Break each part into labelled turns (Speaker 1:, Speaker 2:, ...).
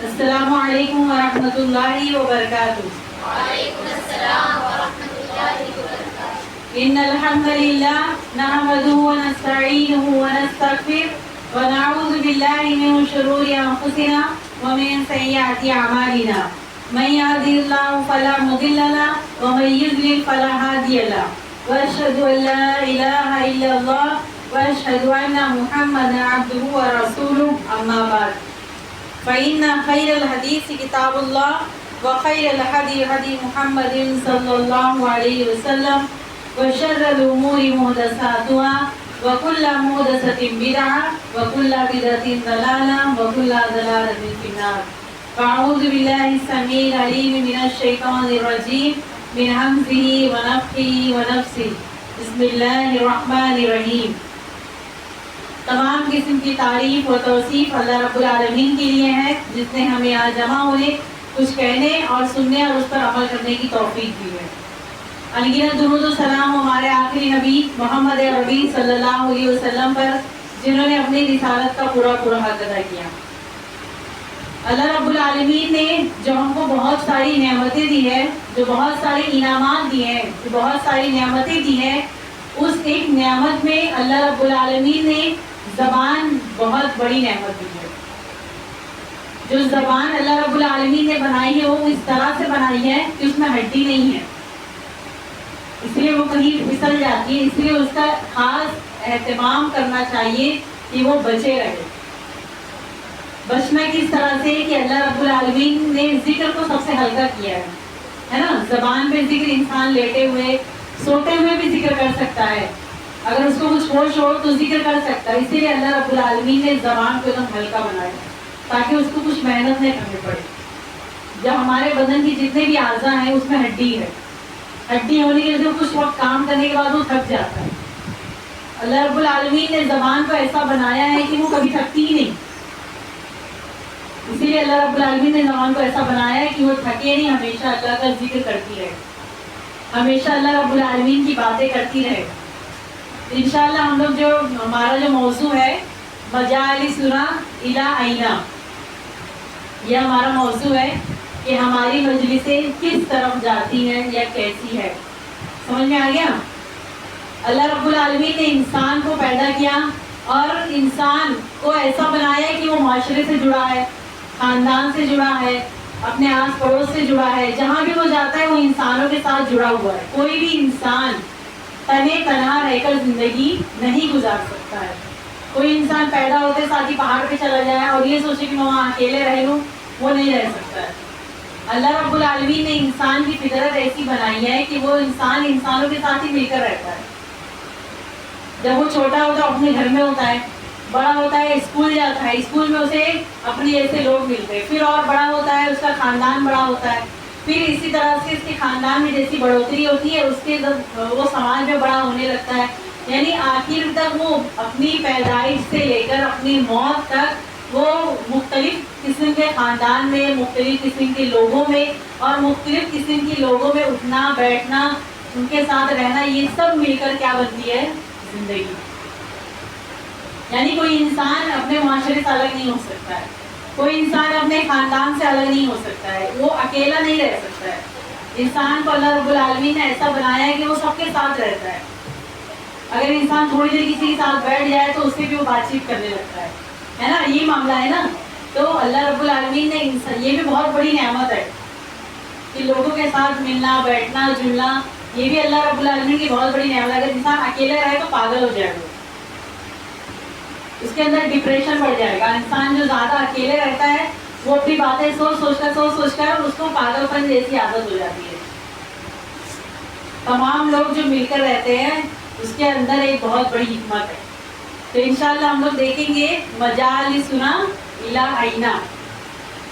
Speaker 1: السلام علیکم ورحمۃ اللہ وبرکاتہ.
Speaker 2: وعلیکم السلام ورحمۃ اللہ وبرکاتہ.
Speaker 1: ان الحمد للہ نحمده ونستعینه ونستغفره ونعوذ باللہ من شرور انفسنا ومن سیئات اعمالنا. من يهده الله فلا مضل له ومن يضلل فلا هادي له. واشهد ان لا اله الا الله واشهد ان محمدا عبده ورسوله. اما بعد فإن خير الحديث كتاب الله وخير الهدي هدي محمد صلى الله عليه وسلم وشر الأمور محدثاتها وكل محدثة بدعة وكل بدعة ضلالة وكل ضلالة في النار. فأعوذ بالله السميع العليم من الشيطان الرجيم من همزه ونفخه ونفثه. بسم الله الرحمن الرحيم. تمام قسم کی تعریف و توصیف اللہ رب العالمین کے لیے ہے جس نے ہمیں آج جمع ہونے کچھ کہنے اور سننے اور اس پر عمل کرنے کی توفیق دی ہے. انگیرت درود و سلام ہمارے آخری نبی محمد عربی صلی اللہ علیہ وسلم پر جنہوں نے اپنی رسالت کا پورا حق ادا کیا. اللہ رب العالمین نے جو ہم کو بہت ساری نعمتیں دی ہے، جو بہت سارے انعامات دیے ہیں، جو بہت ساری نعمتیں دی ہیں، اس ایک نعمت میں اللہ رب العالمین نے زبان بہت بڑی نعمت دی ہے. جو زبان اللہ رب العالمین نے بنائی ہے وہ اس طرح سے بنائی ہے کہ اس میں ہڈی نہیں ہے، اس لیے وہ کہیں پھسل جاتی ہے. اس لیے اس کا خاص اہتمام کرنا چاہیے کہ وہ بچے رہے. بچنا کس طرح سے کہ اللہ رب العالمین نے ذکر کو سب سے ہلکا کیا ہے نا. زبان پہ ذکر انسان لیٹے ہوئے سوتے ہوئے بھی ذکر کر سکتا ہے، اگر اس کو کچھ ہوش ہو تو ذکر کر سکتا ہے. اسی لیے اللہ رب العالمین نے زبان کو ایک دم ہلکا بنایا تاکہ اس کو کچھ محنت نہیں کرنی پڑے. جب ہمارے بدن کی جتنے بھی اعضاء ہیں اس میں ہڈی ہے، ہڈی ہونے کی وجہ سے کچھ وقت کام کرنے کے بعد وہ تھک جاتا ہے. اللہ رب العالمین نے زبان کو ایسا بنایا ہے کہ وہ کبھی تھکتی ہی نہیں. اسی لیے اللہ رب العالمین نے زبان کو ایسا بنایا ہے کہ وہ تھکے نہیں، ہمیشہ اللہ کا ذکر کرتی رہے، ہمیشہ اللہ رب العالمین کی باتیں کرتی رہے. انشاءاللہ ہم لوگ جو ہمارا جو موضوع ہے مجالسنا الی اینا، یہ ہمارا موضوع ہے کہ ہماری مجلسیں کس طرف جاتی ہیں یا کیسی ہے. سمجھ میں آ گیا؟ اللہ رب العالمین نے انسان کو پیدا کیا اور انسان کو ایسا بنایا کہ وہ معاشرے سے جڑا ہے، خاندان سے جڑا ہے، اپنے آس پڑوس سے جڑا ہے. جہاں بھی وہ جاتا ہے وہ انسانوں کے ساتھ جڑا ہوا ہے. کوئی بھی انسان تنے تنہا رہ کر زندگی نہیں گزار سکتا ہے. کوئی انسان پیدا ہوتے ساتھ ہی پہاڑ پہ چلا جائے اور یہ سوچے کہ میں وہاں اکیلے رہ لوں، وہ نہیں رہ سکتا ہے. اللہ رب العالمین نے انسان کی فطرت ایسی بنائی ہے کہ وہ انسان انسانوں کے ساتھ ہی مل کر رہتا ہے. جب وہ چھوٹا ہوتا ہے اپنے گھر میں ہوتا ہے، بڑا ہوتا ہے اسکول جاتا ہے، اسکول میں اسے اپنے جیسے لوگ ملتے ہیں. پھر اور بڑا ہوتا ہے، اس کا خاندان بڑا ہوتا ہے. پھر اسی طرح سے اس کے خاندان میں جیسی بڑھوتری ہوتی ہے اس کے وہ سماج میں بڑا ہونے لگتا ہے. یعنی آخر تک وہ اپنی پیدائش سے لے کر اپنی موت تک وہ مختلف قسم کے خاندان میں، مختلف قسم کے لوگوں میں اور مختلف قسم کے لوگوں میں اٹھنا بیٹھنا، ان کے ساتھ رہنا، یہ سب مل کر کیا بنتی ہے؟ زندگی. یعنی کوئی انسان اپنے معاشرے سے الگ نہیں ہو سکتا ہے، کوئی انسان اپنے خاندان سے الگ نہیں ہو سکتا ہے، وہ اکیلا نہیں رہ سکتا ہے. انسان کو اللہ رب العالمین نے ایسا بنایا ہے کہ وہ سب کے ساتھ رہتا ہے. اگر انسان تھوڑی دیر کسی کے ساتھ بیٹھ جائے تو اس سے بھی وہ بات چیت کرنے لگتا ہے نا. یہ معاملہ ہے نا. تو اللہ رب العالمین نے یہ بھی بہت بڑی نعمت ہے کہ لوگوں کے ساتھ ملنا بیٹھنا جلنا، یہ بھی اللہ رب العالمین کی بہت بڑی نعمت ہے. اگر انسان اکیلے رہے تو پاگل ہو جائے گا، اس کے اندر ڈپریشن بڑھ جائے گا. انسان جو زیادہ اکیلے رہتا ہے وہ اپنی باتیں سوچ کر اس کو پاگل پن جیسی عادت ہو جاتی ہے. تمام لوگ جو مل کر رہتے ہیں اس کے اندر ایک بہت بڑی حکمت ہے. تو انشاءاللہ ہم لوگ دیکھیں گے مجالسنا الی اینا،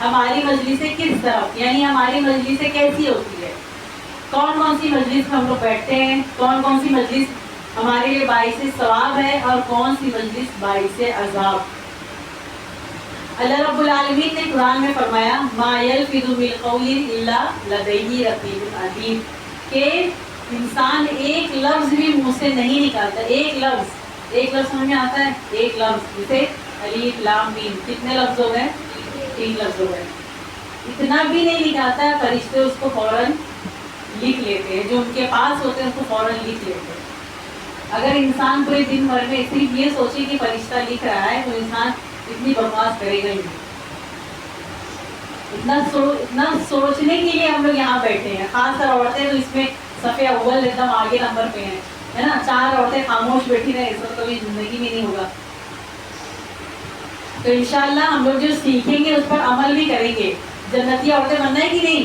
Speaker 1: ہماری مجلسیں کس طرف، یعنی ہماری مجلسیں کیسی ہوتی ہے، کون سی مجلس میں ہم لوگ بیٹھتے ہیں، کون سی مجلس ہمارے لیے باعث ثواب ہے اور کون سی مجلس باعث عذاب. اللہ رب العالمین نے قرآن میں فرمایا ما یلفظ من قول الا لدیہ رقیب عتید، کہ انسان ایک لفظ بھی منہ سے نہیں نکالتا. ایک لفظ سمجھ میں آتا ہے؟ ایک لفظ جیسے الف لام میم، کتنے لفظ ہو گئے؟ 3 لفظ ہو گئے. اتنا بھی نہیں لکھاتا ہے، فرشتے اس کو فوراً لکھ لیتے ہیں، جو ان کے پاس ہوتے ہیں اس کو فوراً لکھ لیتے ہیں۔ اگر انسان پورے دن بھر میں صرف یہ سوچے کہ فرشتہ لکھ رہا ہے تو انسان اتنی بکواس کرے گا ہی نہیں۔ اتنا سوچنے کے لیے ہم لوگ یہاں بیٹھے ہیں، خاص کر عورتیں تو اس میں صفحے اول ایک دم آگے نمبر پہ ہیں، ہے نا۔ 4 عورتیں خاموش بیٹھی رہے ایسا کبھی زندگی میں نہیں ہوگا۔ تو انشاءاللہ ہم لوگ جو سیکھیں گے اس پر عمل بھی کریں گے۔ جنتی عورتیں بننا ہے کہ نہیں؟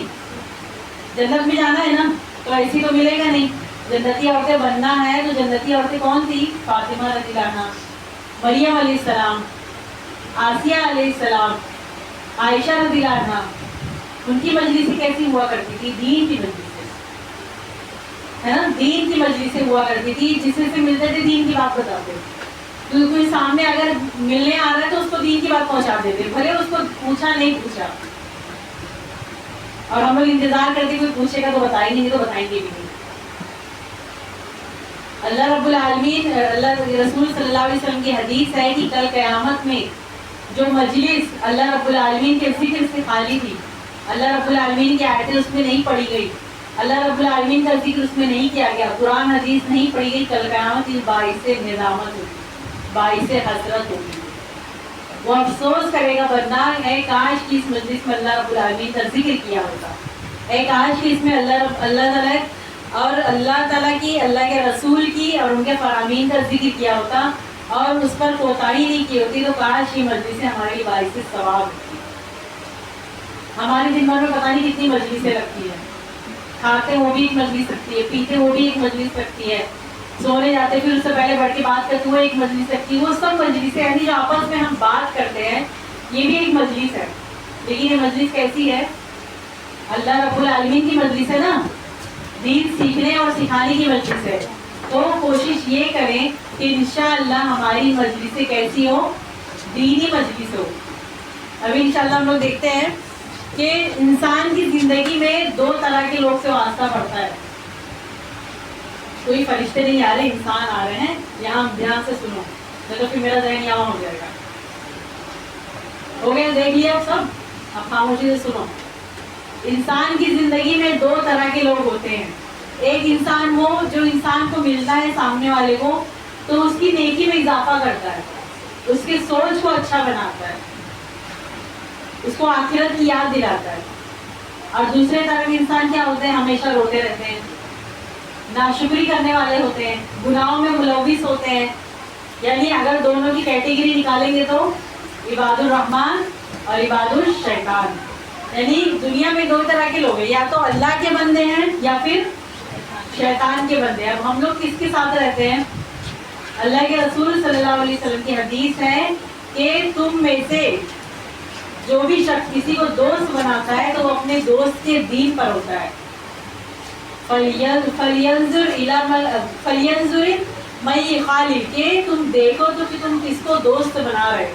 Speaker 1: جنت میں جانا ہے نا، تو ایسی تو ملے گا نہیں۔ جنتی عورتیں بننا ہے تو جنتی عورتیں کون تھی؟ فاطمہ رضی اللہ عنہ، مریم علیہ السلام، آسیہ علیہ السلام، عائشہ رضی اللہ عنہ۔ ان کی مجلسیں کیسی ہوا کرتی تھی؟ دین کی مجلسیں، ہے نا، دین کی مجلسیں ہوا کرتی تھی، جس سے ملتے تھے دین کی بات بتاتے۔ تو کوئی سامنے اگر ملنے آ رہا ہے تو اس کو دین کی بات پہنچا دیتے، بھلے اس کو پوچھا نہیں پوچھا۔ اور ہم لوگ انتظار کرتے کوئی پوچھے گا تو بتائیں گے، نہیں تو بتائیں گے بھی نہیں۔ اللہ رب العالمین، اللہ رسول صلی اللہ علیہ وسلم کی حدیث ہے کہ کل قیامت میں جو مجلس اللہ رب العالمین کے ذکر سے خالی تھی، اللہ رب العالمین کی آیتیں اس میں نہیں پڑھی گئی، اللہ رب العالمین کا ذکر اس میں نہیں کیا گیا، قرآن حدیث نہیں پڑھی گئی، کل قیامت اس باعث ندامت ہوگی، باعث حسرت ہوگی۔ وہ افسوس کرے گا بندہ، اے کاش کہ اس مجلس میں اللہ رب العالمین کا ذکر کیا ہوتا، اے کاش کہ اس میں اللہ تعالیٰ اور اللہ تعالیٰ کی، اللہ کے رسول کی اور ان کے فرامین کا ذکر کیا ہوتا اور اس پر کوتاہی نہیں کی ہوتی، تو کاش یہ مجلسیں ہماری باعث ثواب ہوتی۔ ہمارے دن بھر میں پتہ نہیں کتنی مجلسیں لگتی ہیں، کھاتے وہ بھی ایک مجلس رکھتی ہے، پیتے وہ بھی ایک مجلس رکھتی ہے، سونے جاتے پھر اس سے پہلے بیٹھ کے بات کرتے ہوئے ایک مجلس رکھتی ہے۔ وہ سب مجلسیں، یعنی جو آپس میں ہم بات کرتے ہیں یہ بھی ایک مجلس ہے، لیکن یہ مجلس کیسی ہے؟ اللہ رب العالمین کی مجلس ہے نا، دین سیکھنے اور سکھانے کی مجلس ہے۔ تو کوشش یہ کریں کہ انشاءاللہ ہماری مجلسیں کیسی ہو؟ دینی مجلس ہو۔ ابھی انشاءاللہ ہم لوگ دیکھتے ہیں کہ انسان کی زندگی میں 2 طرح کے لوگ سے واسطہ پڑتا ہے۔ کوئی فرشتے نہیں آ رہے، انسان آ رہے ہیں، یہاں دھیان سے سنو، نہیں تو پھر میرا ذہن یہاں ہو جائے گا۔ ہو گیا؟ دیکھ لیا سب؟ اب خاموشی سے سنو۔ انسان کی زندگی میں 2 طرح کے لوگ ہوتے ہیں۔ ایک انسان وہ جو انسان کو ملتا ہے سامنے والے کو تو اس کی نیکی میں اضافہ کرتا ہے، اس کی سوچ کو اچھا بناتا ہے، اس کو آخرت کی یاد دلاتا ہے۔ اور دوسرے طرح کے انسان کیا ہوتے ہیں؟ ہمیشہ روتے رہتے ہیں، ناشکری کرنے والے ہوتے ہیں، گناہوں میں ملوث ہوتے ہیں۔ یعنی اگر دونوں کی کیٹیگری نکالیں گے تو عباد الرحمن اور عباد الشیطان، یعنی دنیا میں 2 طرح کے لوگ ہیں، یا تو اللہ کے بندے ہیں یا پھر شیطان کے بندے ہیں۔ اب ہم لوگ کس کے ساتھ رہتے ہیں؟ اللہ کے رسول صلی اللہ علیہ وسلم کی حدیث ہے کہ تم میں سے جو بھی شخص کسی کو دوست بناتا ہے تو وہ اپنے دوست کے دین پر ہوتا ہے۔ فَلْيَنْظُرِ مَن يُخَالِلُ، کہ تم دیکھو تو کہ تم کس کو دوست بنا رہے ہو۔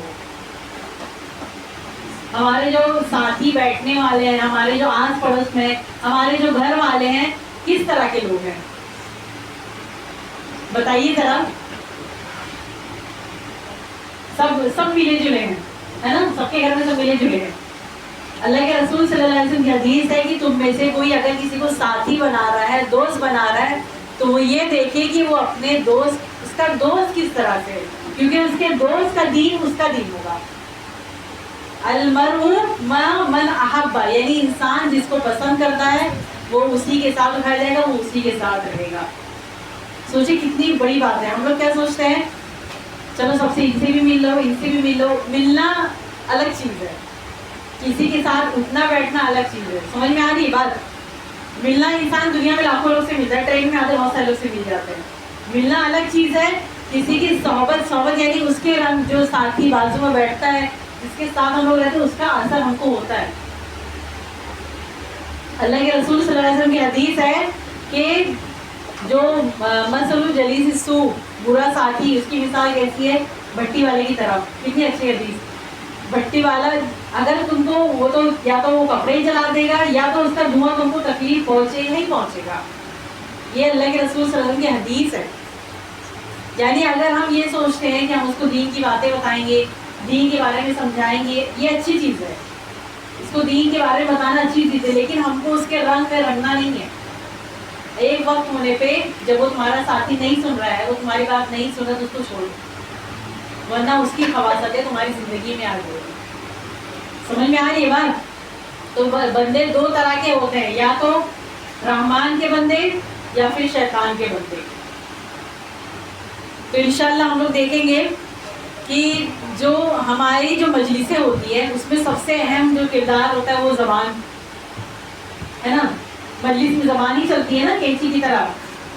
Speaker 1: ہمارے جو ساتھی بیٹھنے والے ہیں، ہمارے جو آس پڑوس میں، ہمارے جو گھر والے ہیں، کس طرح کے لوگ ہیں بتائیے ذرا؟ سب ملے جلے ہیں، ہے نا، سب کے گھر میں سب ملے جلے ہیں۔ اللہ کے رسول صلی اللہ علیہ وسلم کی حدیث ہے کہ تم میں سے کوئی اگر کسی کو ساتھی بنا رہا ہے، دوست بنا رہا ہے، تو وہ یہ دیکھے کہ وہ اپنے دوست، اس کا دوست کس طرح سے ہے، کیونکہ اس کے دوست کا دین اس کا دین ہوگا۔ المرء مع من احب، یعنی انسان جس کو پسند کرتا ہے وہ اسی کے ساتھ اٹھایا جائے گا، وہ اسی کے ساتھ رہے گا۔ سوچے کتنی بڑی بات ہے۔ ہم لوگ کیا سوچتے ہیں؟ چلو سب سے، ان سے بھی مل لو، ان سے بھی مل لو۔ ملنا الگ چیز ہے، کسی کے ساتھ اٹھنا بیٹھنا الگ چیز ہے۔ سمجھ میں آ رہی بات؟ ملنا، انسان دنیا میں لاکھوں لوگ سے ملتا ہے، ٹرین میں آتے بہت سارے لوگ سے مل جاتے ہیں۔ ملنا الگ چیز ہے، کسی کی صحبت یعنی اس کے رنگ، جو ساتھی بازو میں بیٹھتا ہے، جس کے ساتھ ہم لوگ رہتے ہیں، اس کا اثر ہم کو ہوتا ہے۔ اللہ کے رسول صلی اللہ علیہ وسلم کی حدیث ہے کہ جو مثل الجلیس السوء، برا ساتھی، اس کی مثال کیسی ہے؟ بھٹی والے کی طرح۔ کتنی اچھی حدیث۔ بھٹی والا اگر تم کو، وہ تو یا تو وہ کپڑے ہی جلا دے گا یا تو اس کا دھواں تم کو تکلیف پہنچے ہی نہیں پہنچے گا۔ یہ اللہ کے رسول صلی اللہ علیہ وسلم کی حدیث ہے۔ یعنی اگر ہم یہ سوچتے ہیں کہ ہم اس کو دین کی باتیں بتائیں گے، دین کے بارے میں سمجھائیں گے، یہ اچھی چیز ہے، اس کو دین کے بارے میں بتانا اچھی چیز ہے، لیکن ہم کو اس کے رنگ پہ رنگنا نہیں ہے. ایک وقت ہونے پہ جب وہ تمہارا ساتھی نہیں سن رہا ہے، وہ تمہاری بات نہیں سن رہا، تو اس کو چھوڑ، ورنہ اس کی خواصتیں تمہاری زندگی میں آ جائے گی. سمجھ میں آ رہی ہے بات؟ تو بندے دو طرح کے ہوتے ہیں، یا تو رحمان کے بندے یا پھر شیطان کے بندے. تو انشاءاللہ ہم لوگ دیکھیں گے کہ جو ہماری جو مجلسیں ہوتی ہے اس میں سب سے اہم جو کردار ہوتا ہے وہ زبان ہے نا. مجلس میں زبان ہی چلتی ہے نا کینچی کی طرح.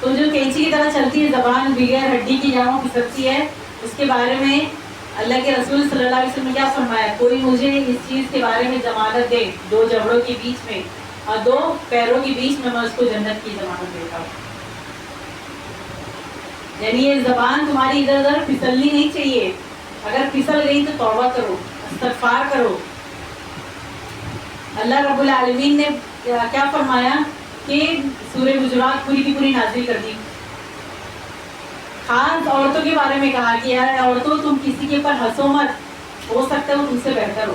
Speaker 1: تو جو کینچی کی طرح چلتی ہے زبان بغیر ہڈی کی جہاں پھسلتی ہے، اس کے بارے میں اللہ کے رسول صلی اللہ علیہ وسلم نے کیا فرمایا؟ کوئی مجھے اس چیز کے بارے میں ضمانت دے، دو جبڑوں کے بیچ میں اور دو پیروں کے بیچ میں اس کو جنت کی ضمانت دیتا ہوں. یعنی یہ زبان تمہاری ادھر ادھر پھسلنی نہیں چاہیے. اگر پھسل گئی تو توبہ کرو، استغفار کرو. اللہ رب العالمین نے کیا فرمایا کہ سورہ حجرات پوری کی پوری نازل کر دی. خاص عورتوں کے بارے میں کہا کہ یار عورتوں تم کسی کے اوپر ہنسو مت، ہو سکتا ہے وہ تم سے بہتر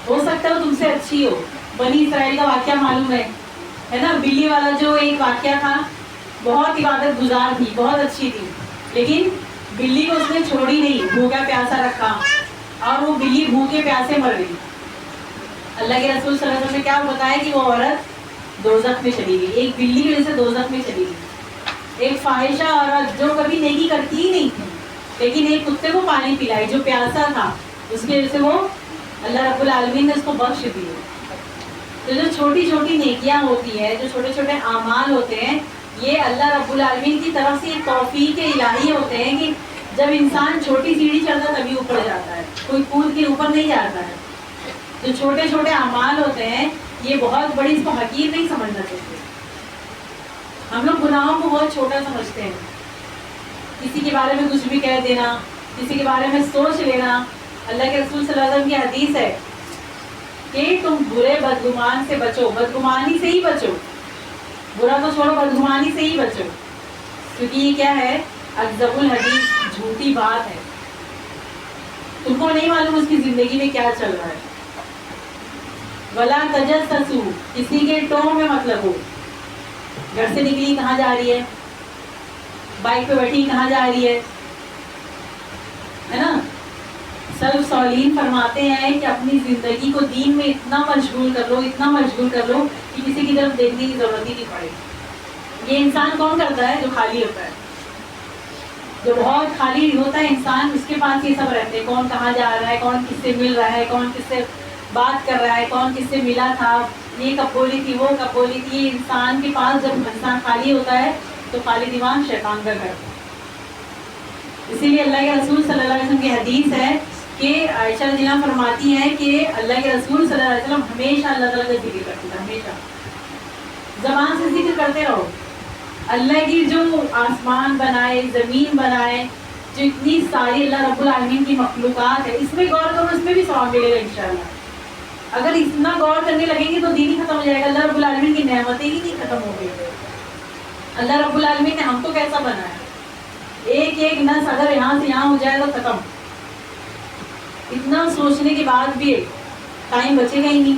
Speaker 1: ہو سکتا ہے وہ تم سے اچھی ہو. بنی اسرائیل کا واقعہ معلوم ہے نا، بلی والا جو ایک واقعہ تھا، بہت عبادت گزار تھی، بہت اچھی تھی، لیکن بلی کو اس نے چھوڑی نہیں، بھوکا پیاسا رکھا اور وہ بلی بھوکے پیاسے مر گئی. اللہ کے رسول صلی اللہ علیہ وسلم نے کیا بتایا کہ وہ عورت دوزخ میں چلی گئی، ایک بلی کی وجہ سے دوزخ میں چلی گئی. ایک فاحشہ عورت جو کبھی نیکی کرتی ہی نہیں تھی، لیکن ایک کتے کو پانی پلائی جو پیاسا تھا، اس کی وجہ سے وہ اللہ رب العالمین نے اس کو بخش دی. تو جو چھوٹی چھوٹی نیکیاں ہوتی ہیں، جو چھوٹے چھوٹے اعمال ہوتے ہیں، یہ اللہ رب العالمین کی طرف سے توفیق الہی ہوتے ہیں کہ جب انسان چھوٹی سیڑھی چڑھتا تبھی اوپر جاتا ہے، کوئی کود کے اوپر نہیں جاتا ہے. جو چھوٹے چھوٹے اعمال ہوتے ہیں یہ بہت بڑی، اس کو حقیر نہیں سمجھنا چاہیے. ہم لوگ گناہوں کو بہت چھوٹا سمجھتے ہیں، کسی کے بارے میں کچھ بھی کہہ دینا، کسی کے بارے میں سوچ لینا. اللہ کے رسول صلی اللہ علیہ وسلم کی حدیث ہے کہ تم برے بدگمان سے بچو، بدگمانی سے ہی بچو، برا تو چھوڑو، بدگمانی سے ہی بچو، کیونکہ یہ کیا ہے؟ اکذب الحدیث، جھوٹی بات ہے. تم کو نہیں معلوم اس کی زندگی میں کیا چل رہا ہے. ولا تجسسوا، کسی کے ٹون میں مت لگو. گھر سے نکلی کہاں جا رہی ہے، بائک پہ بیٹھی کہاں جا رہی ہے نا. سلف صالحین فرماتے ہیں کہ اپنی زندگی کو دین میں اتنا مشغول کر لو، اتنا مشغول کر لو کہ کسی کی طرف دیکھنے کی ضرورت ہی نہیں پڑے. یہ انسان کون کرتا ہے؟ جو خالی ہوتا ہے، جو بہت خالی ہوتا ہے انسان، اس کے پاس یہ سب رہتے ہیں، کون کہاں جا رہا ہے، کون کس سے مل رہا ہے، کون کس سے بات کر رہا ہے، کون کس سے ملا تھا، یہ کب بولی تھی، وہ کب بولی تھی. یہ انسان کے پاس جب انسان خالی ہوتا ہے تو خالی دماغ شیطان کا گھر. اسی لیے اللہ کے رسول صلی اللہ علیہ وسلم کی حدیث ہے کہ عائشہ رضی اللہ عنہا فرماتی ہیں کہ اللہ کے رسول صلی اللہ علیہ وسلم ہمیشہ اللہ تعالیٰ کا ذکر کرتے تھے، ہمیشہ زبان سے ذکر کرتے رہو. اللہ کی جو آسمان بنائے، زمین بنائے، جو اتنی ساری اللہ رب العالمین کی مخلوقات ہے، اس میں غور کرو، اس میں بھی ثواب ملے گا انشاءاللہ. اگر اتنا غور کرنے لگیں گے تو دین ہی ختم ہو جائے گا. اللہ رب العالمین کی نعمتیں ہی نہیں ختم ہو گئی. اللہ رب العالمین نے ہم کو کیسا بنایا، ایک ایک نس اگر یہاں سے یہاں ہو جائے تو ختم. اتنا سوچنے کے بعد بھی ٹائم بچے گا ہی نہیں.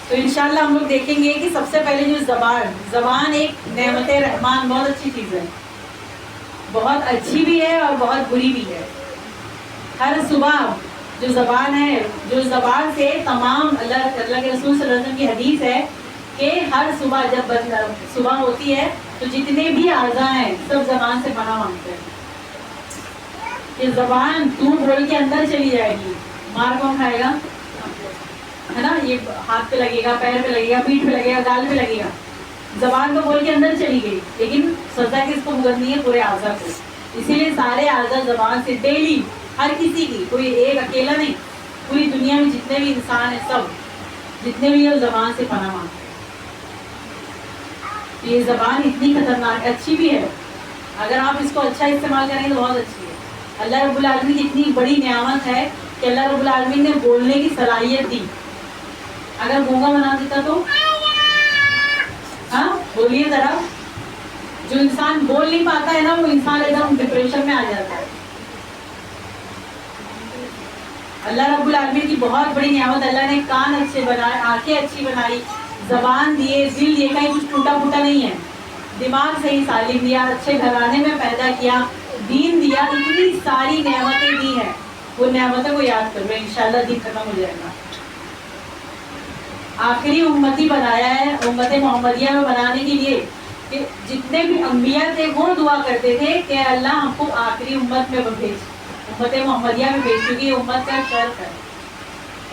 Speaker 1: تو انشاءاللہ ہم لوگ دیکھیں گے کہ سب سے پہلے جو زبان ایک نعمت رحمان، بہت اچھی چیز ہے، بہت اچھی بھی ہے اور بہت بری بھی ہے. ہر صبح جو زبان ہے، جو زبان سے تمام اللہ کے رسول صلی اللہ علیہ وسلم کی حدیث ہے کہ ہر صبح جب صبح ہوتی ہے تو جتنے بھی اعضاء ہیں سب زبان سے پناہ مانگتے ہیں کہ زبان تو بول کے اندر چلی جائے گی، مار کون کھائے گا، ہے نا. یہ ہاتھ پہ لگے گا، پیر پہ لگے گا، پیٹھ پہ لگے گا، گال پہ لگے گا. زبان تو بول کے اندر چلی گئی، لیکن سزا کس کو بھگتنی ہے؟ پورے اعضاء کو. اسی لیے سارے اعضاء زبان سے ڈیلی، ہر کسی کی، کوئی ایک اکیلا نہیں، پوری دنیا میں جتنے بھی انسان ہیں سب جتنے بھی ہیں زبان سے پناہ مانگتے ہیں. یہ زبان اتنی خطرناک، اچھی بھی ہے، اگر آپ اس کو اچھا استعمال کریں تو بہت اچھی ہے. اللہ رب العالمین کی اتنی بڑی نعمت ہے کہ اللہ رب العالمین نے بولنے کی صلاحیت دی. اگر گونگا بنا دیتا تو ہاں بولیے ذرا. جو انسان بول نہیں پاتا ہے نا، وہ انسان ایک دم ڈپریشن میں آ جاتا ہے. اللہ رب العالمین کی بہت بڑی نعمت. اللہ نے کان اچھے بنائے, آنکھیں اچھی بنائی, زبان دیے, دل دیے, کہیں کچھ ٹوٹا پھوٹا نہیں ہے, دماغ صحیح سالم دیا, اچھے گھرانے میں پیدا کیا, دین دیا, اتنی ساری نعمتیں دی ہیں. وہ نعمتوں کو یاد کرو, انشاءاللہ دین ختم ہو جائے گا. آخری امتی بنایا ہے امت محمدیہ میں بنانے کے لیے کہ جتنے بھی انبیاء تھے وہ دعا کرتے تھے کہ اللہ ہم کو آخری امت میں بھیج, امت محمدیہ میں بھیج, چکی امت کا شرف ہے.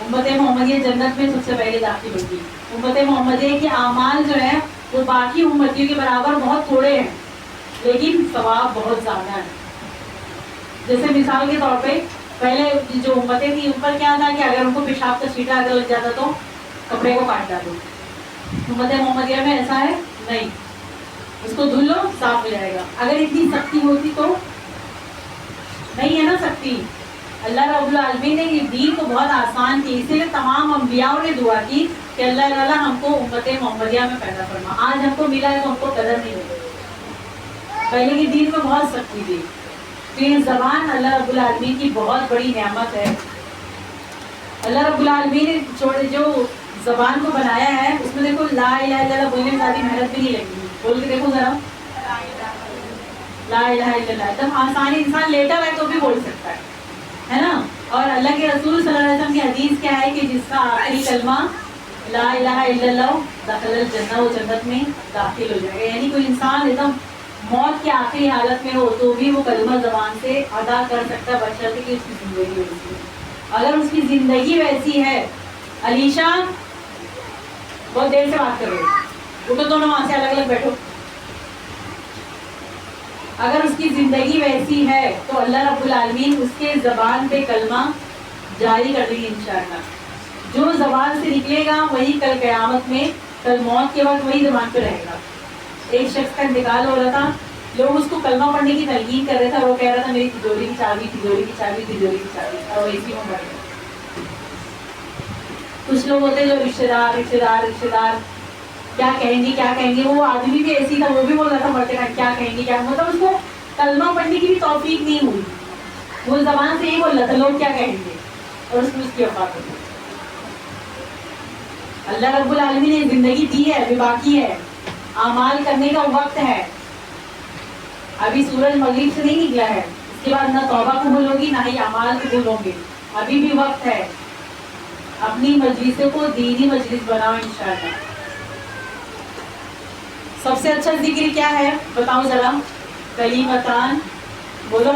Speaker 1: امت محمدیہ جنت میں سب سے پہلے داخل ہوگی. امت محمدیہ کے اعمال جو ہیں وہ باقی امتیوں کے برابر بہت تھوڑے ہیں, لیکن ثواب بہت زیادہ ہے. جیسے مثال کے طور پہ پہلے جو امتیں تھیں ان پر کیا تھا کہ اگر ان کو پیشاب کا چھینٹا اگر لگ جاتا تو کپڑے کو کاٹ ڈالو. امت محمدیہ میں ایسا ہے نہیں, اس کو دھل لو صاف ہو جائے گا. اگر اتنی سختی ہوتی تو نہیں ہے نا سختی. اللہ رب العالمین نے یہ دین کو بہت آسان کی, اسی لیے تمام انبیاءوں نے دعا کی کہ اللہ تعالیٰ ہم کو امت محمدیہ میں پیدا فرما. آج ہم کو ملا ہے تو ہم کو قدر نہیں ہوتی, پہلے کے دین میں بہت سختی تھی. تو یہ زبان اللہ رب العالمین کی بہت بڑی نعمت ہے. اللہ رب العالمین نے جو زبان کو بنایا ہے اس میں دیکھو لا الہ الا اللہ بولنے میں زیادہ محنت بھی نہیں لگی. بول کے دیکھو ذرا, لا الہ الا اللہ ایک دم آسانی, انسان لیٹا ہے تو بھی بول سکتا ہے نا. اور اللہ کے رسول صلی اللہ علیہ وسلم کی حدیث کیا ہے کہ جس کا آخری کلمہ لا الہ الا اللہ دخل الجنہ, وہ جنت میں داخل ہو جائے گا. یعنی کوئی انسان ایک دم موت کی آخری حالت میں ہو تو بھی وہ کلمہ زبان سے ادا کر سکتا ہے, بشرطے کہ اس کی زندگی ویسی ہے. اگر اس کی زندگی ویسی ہے, علیشا بہت دیر سے بات کر رہے ہو, اٹھو دونوں وہاں سے الگ الگ بیٹھو. اگر اس کی زندگی ویسی ہے تو اللہ رب العالمین اس کے زبان پہ کلمہ جاری کر دیں گے انشاءاللہ. جو زبان سے نکلے گا وہی کل قیامت میں, کل موت کے وقت وہی زبان پہ رہے گا. ایک شخص کا انتقال ہو رہا تھا, لوگ اس کو کلمہ پڑھنے کی تلقین کر رہے تھے, وہ کہہ رہا تھا میری تجوری کی چابی, تجوری کی چابی, تجوری کی چابی, اور اسی میں مر گیا. کچھ لوگ ہوتے جو رشتے دار کیا کہیں گے کیا کہیں گے. وہ آدمی بھی ایسی تھا, وہ بھی بول رہا تھا مرتے ٹائم کیا کہیں گے کیا, مطلب اس کو کلمہ پڑھنے کی بھی توفیق نہیں ہوئی. وہ زبان سے یہی بول رہا تھا لوگ کیا کہیں گے, اور اس میں اس کی وفات ہو گئی. اللہ رب العالمین نے زندگی دی ہے, ابھی باقی ہے, اعمال کرنے کا وقت ہے. ابھی سورج مغرب سے نہیں نکلا ہے, اس کے بعد نہ توبہ قبول ہوگی نہ ہی اعمال قبول ہوں گے. ابھی بھی وقت ہے. اپنی مجلسوں کو دینی مجلس بناؤ انشاءاللہ. سب سے اچھا ذکر کیا ہے بتاؤ ذرا. کلیمتان بولو,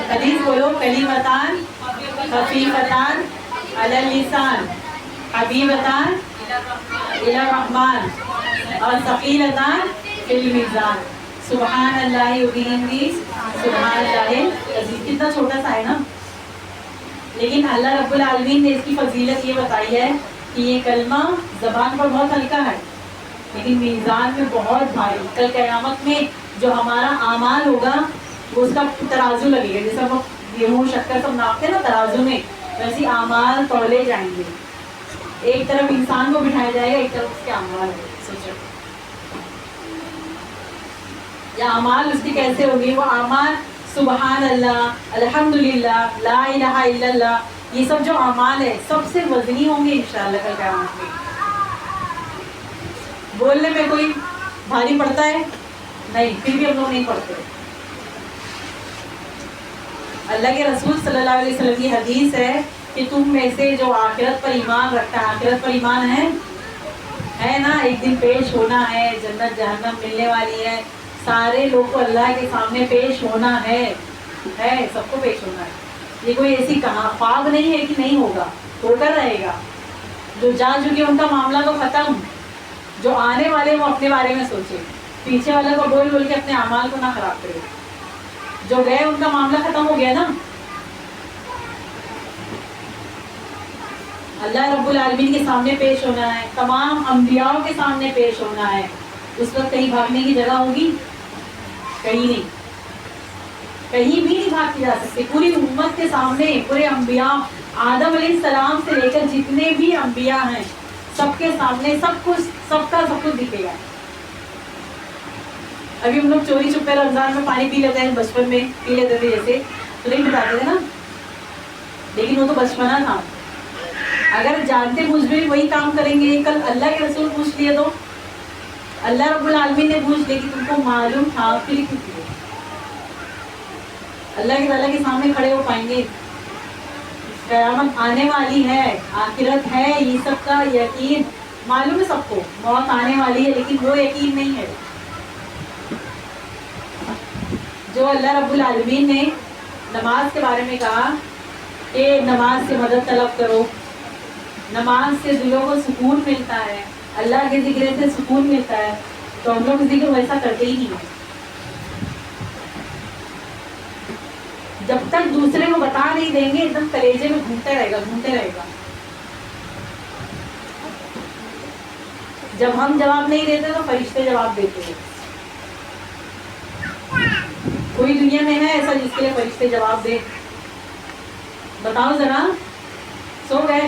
Speaker 1: حدیث بولو. کلیمتان خفیفتان علی اللسان حبیبتان الی الرحمن اور ثقیلتان فی المیزان. سبحان اللہ وبحمدہ سبحان اللہ العظیم. کتنا چھوٹا سا ہے نا, لیکن اللہ رب العالمین نے اس کی فضیلت یہ بتائی ہے کہ یہ کلمہ زبان پر بہت ہلکا ہے لیکن میزان میں بہت بھاری. کل قیامت میں جو ہمارا اعمال ہوگا وہ اس کا ترازو لگے گا. جیسے ہم گیہوں شکر سب ناپتے ہیں نا ترازو میں, ویسے اعمال تولے جائیں گے. ایک طرف انسان کو بٹھایا جائے گا, ایک طرف اس کے اعمال ہے. سوچو یا اعمال اس کی کیسے ہوگی. وہ اعمال سبحان اللہ, الحمدللہ, لا الہ الا اللہ, یہ سب جو اعمال ہے سب سے وزنی ہوں گے انشاءاللہ کل قیامت میں. بولنے میں کوئی بھاری پڑتا ہے نہیں, پھر بھی ہم لوگ نہیں پڑھتے. اللہ کے رسول صلی اللہ علیہ وسلم کی حدیث ہے کہ تم میں سے جو آخرت پر ایمان رکھتا ہے, آخرت پر ایمان ہے نا, ایک دن پیش ہونا ہے, جنت جہنم ملنے والی ہے, سارے لوگ کو اللہ کے سامنے پیش ہونا ہے, سب کو پیش ہونا ہے. یہ کوئی ایسی خواب نہیں ہے کہ نہیں ہوگا, ہو کر رہے گا. جو جا چکے ان کا معاملہ تو ختم, جو آنے والے وہ اپنے بارے میں سوچے, پیچھے والے کو بول بول کے اپنے اعمال کو نہ خراب کرے. جو گئے ان کا معاملہ ختم ہو گیا نا. اللہ رب العالمین کے سامنے پیش ہونا ہے, تمام انبیاء کے سامنے پیش ہونا ہے. اس وقت کہیں بھاگنے کی جگہ ہوگی؟ کہیں نہیں, کہیں بھی نہیں بھاگ کے جا سکتے. پوری امت کے سامنے, پورے انبیاء آدم علیہ السلام سے لے کر جتنے بھی انبیاء ہیں سب کے سامنے سب کچھ دکھے گا. ابھی ہم لوگ چوری چھپے رمضان میں پانی پی لیتے ہیں, بچپن میں پی لیتے تھے جیسے, تو نہیں بتاتے تھے نا, لیکن وہ تو بچپنا تھا. اگر جانتے بوجھ بھی وہی کام کریں گے, کل اللہ کے رسول پوچھ لیے تو اللہ رب العالمین نے پوچھ لیا کہ تم کو معلوم تھا پھر کیوں کیے. اللہ تعالیٰ کے سامنے کھڑے ہو پائیں گے. قیامت آنے والی ہے, آخرت ہے, یہ سب کا یقین معلوم ہے سب کو, موت آنے والی ہے, لیکن وہ یقین نہیں ہے جو اللہ رب العالمین نے نماز کے بارے میں کہا کہ نماز سے مدد طلب کرو, نماز سے دلوں کو سکون ملتا ہے, اللہ کے ذکر سے سکون ملتا ہے. تو ہم لوگ ذکر ویسا کرتے ہی نہیں ہیں. جب تک دوسرے کو بتا نہیں دیں گے ایک دم کلیجے میں گھومتے رہے گا. جب ہم جواب نہیں دیتے تو فرشتے جواب دیتے ہیں. کوئی دنیا میں ہے ایسا جس کے لیے فرشتے جواب دے؟ بتاؤ ذرا. سو گئے.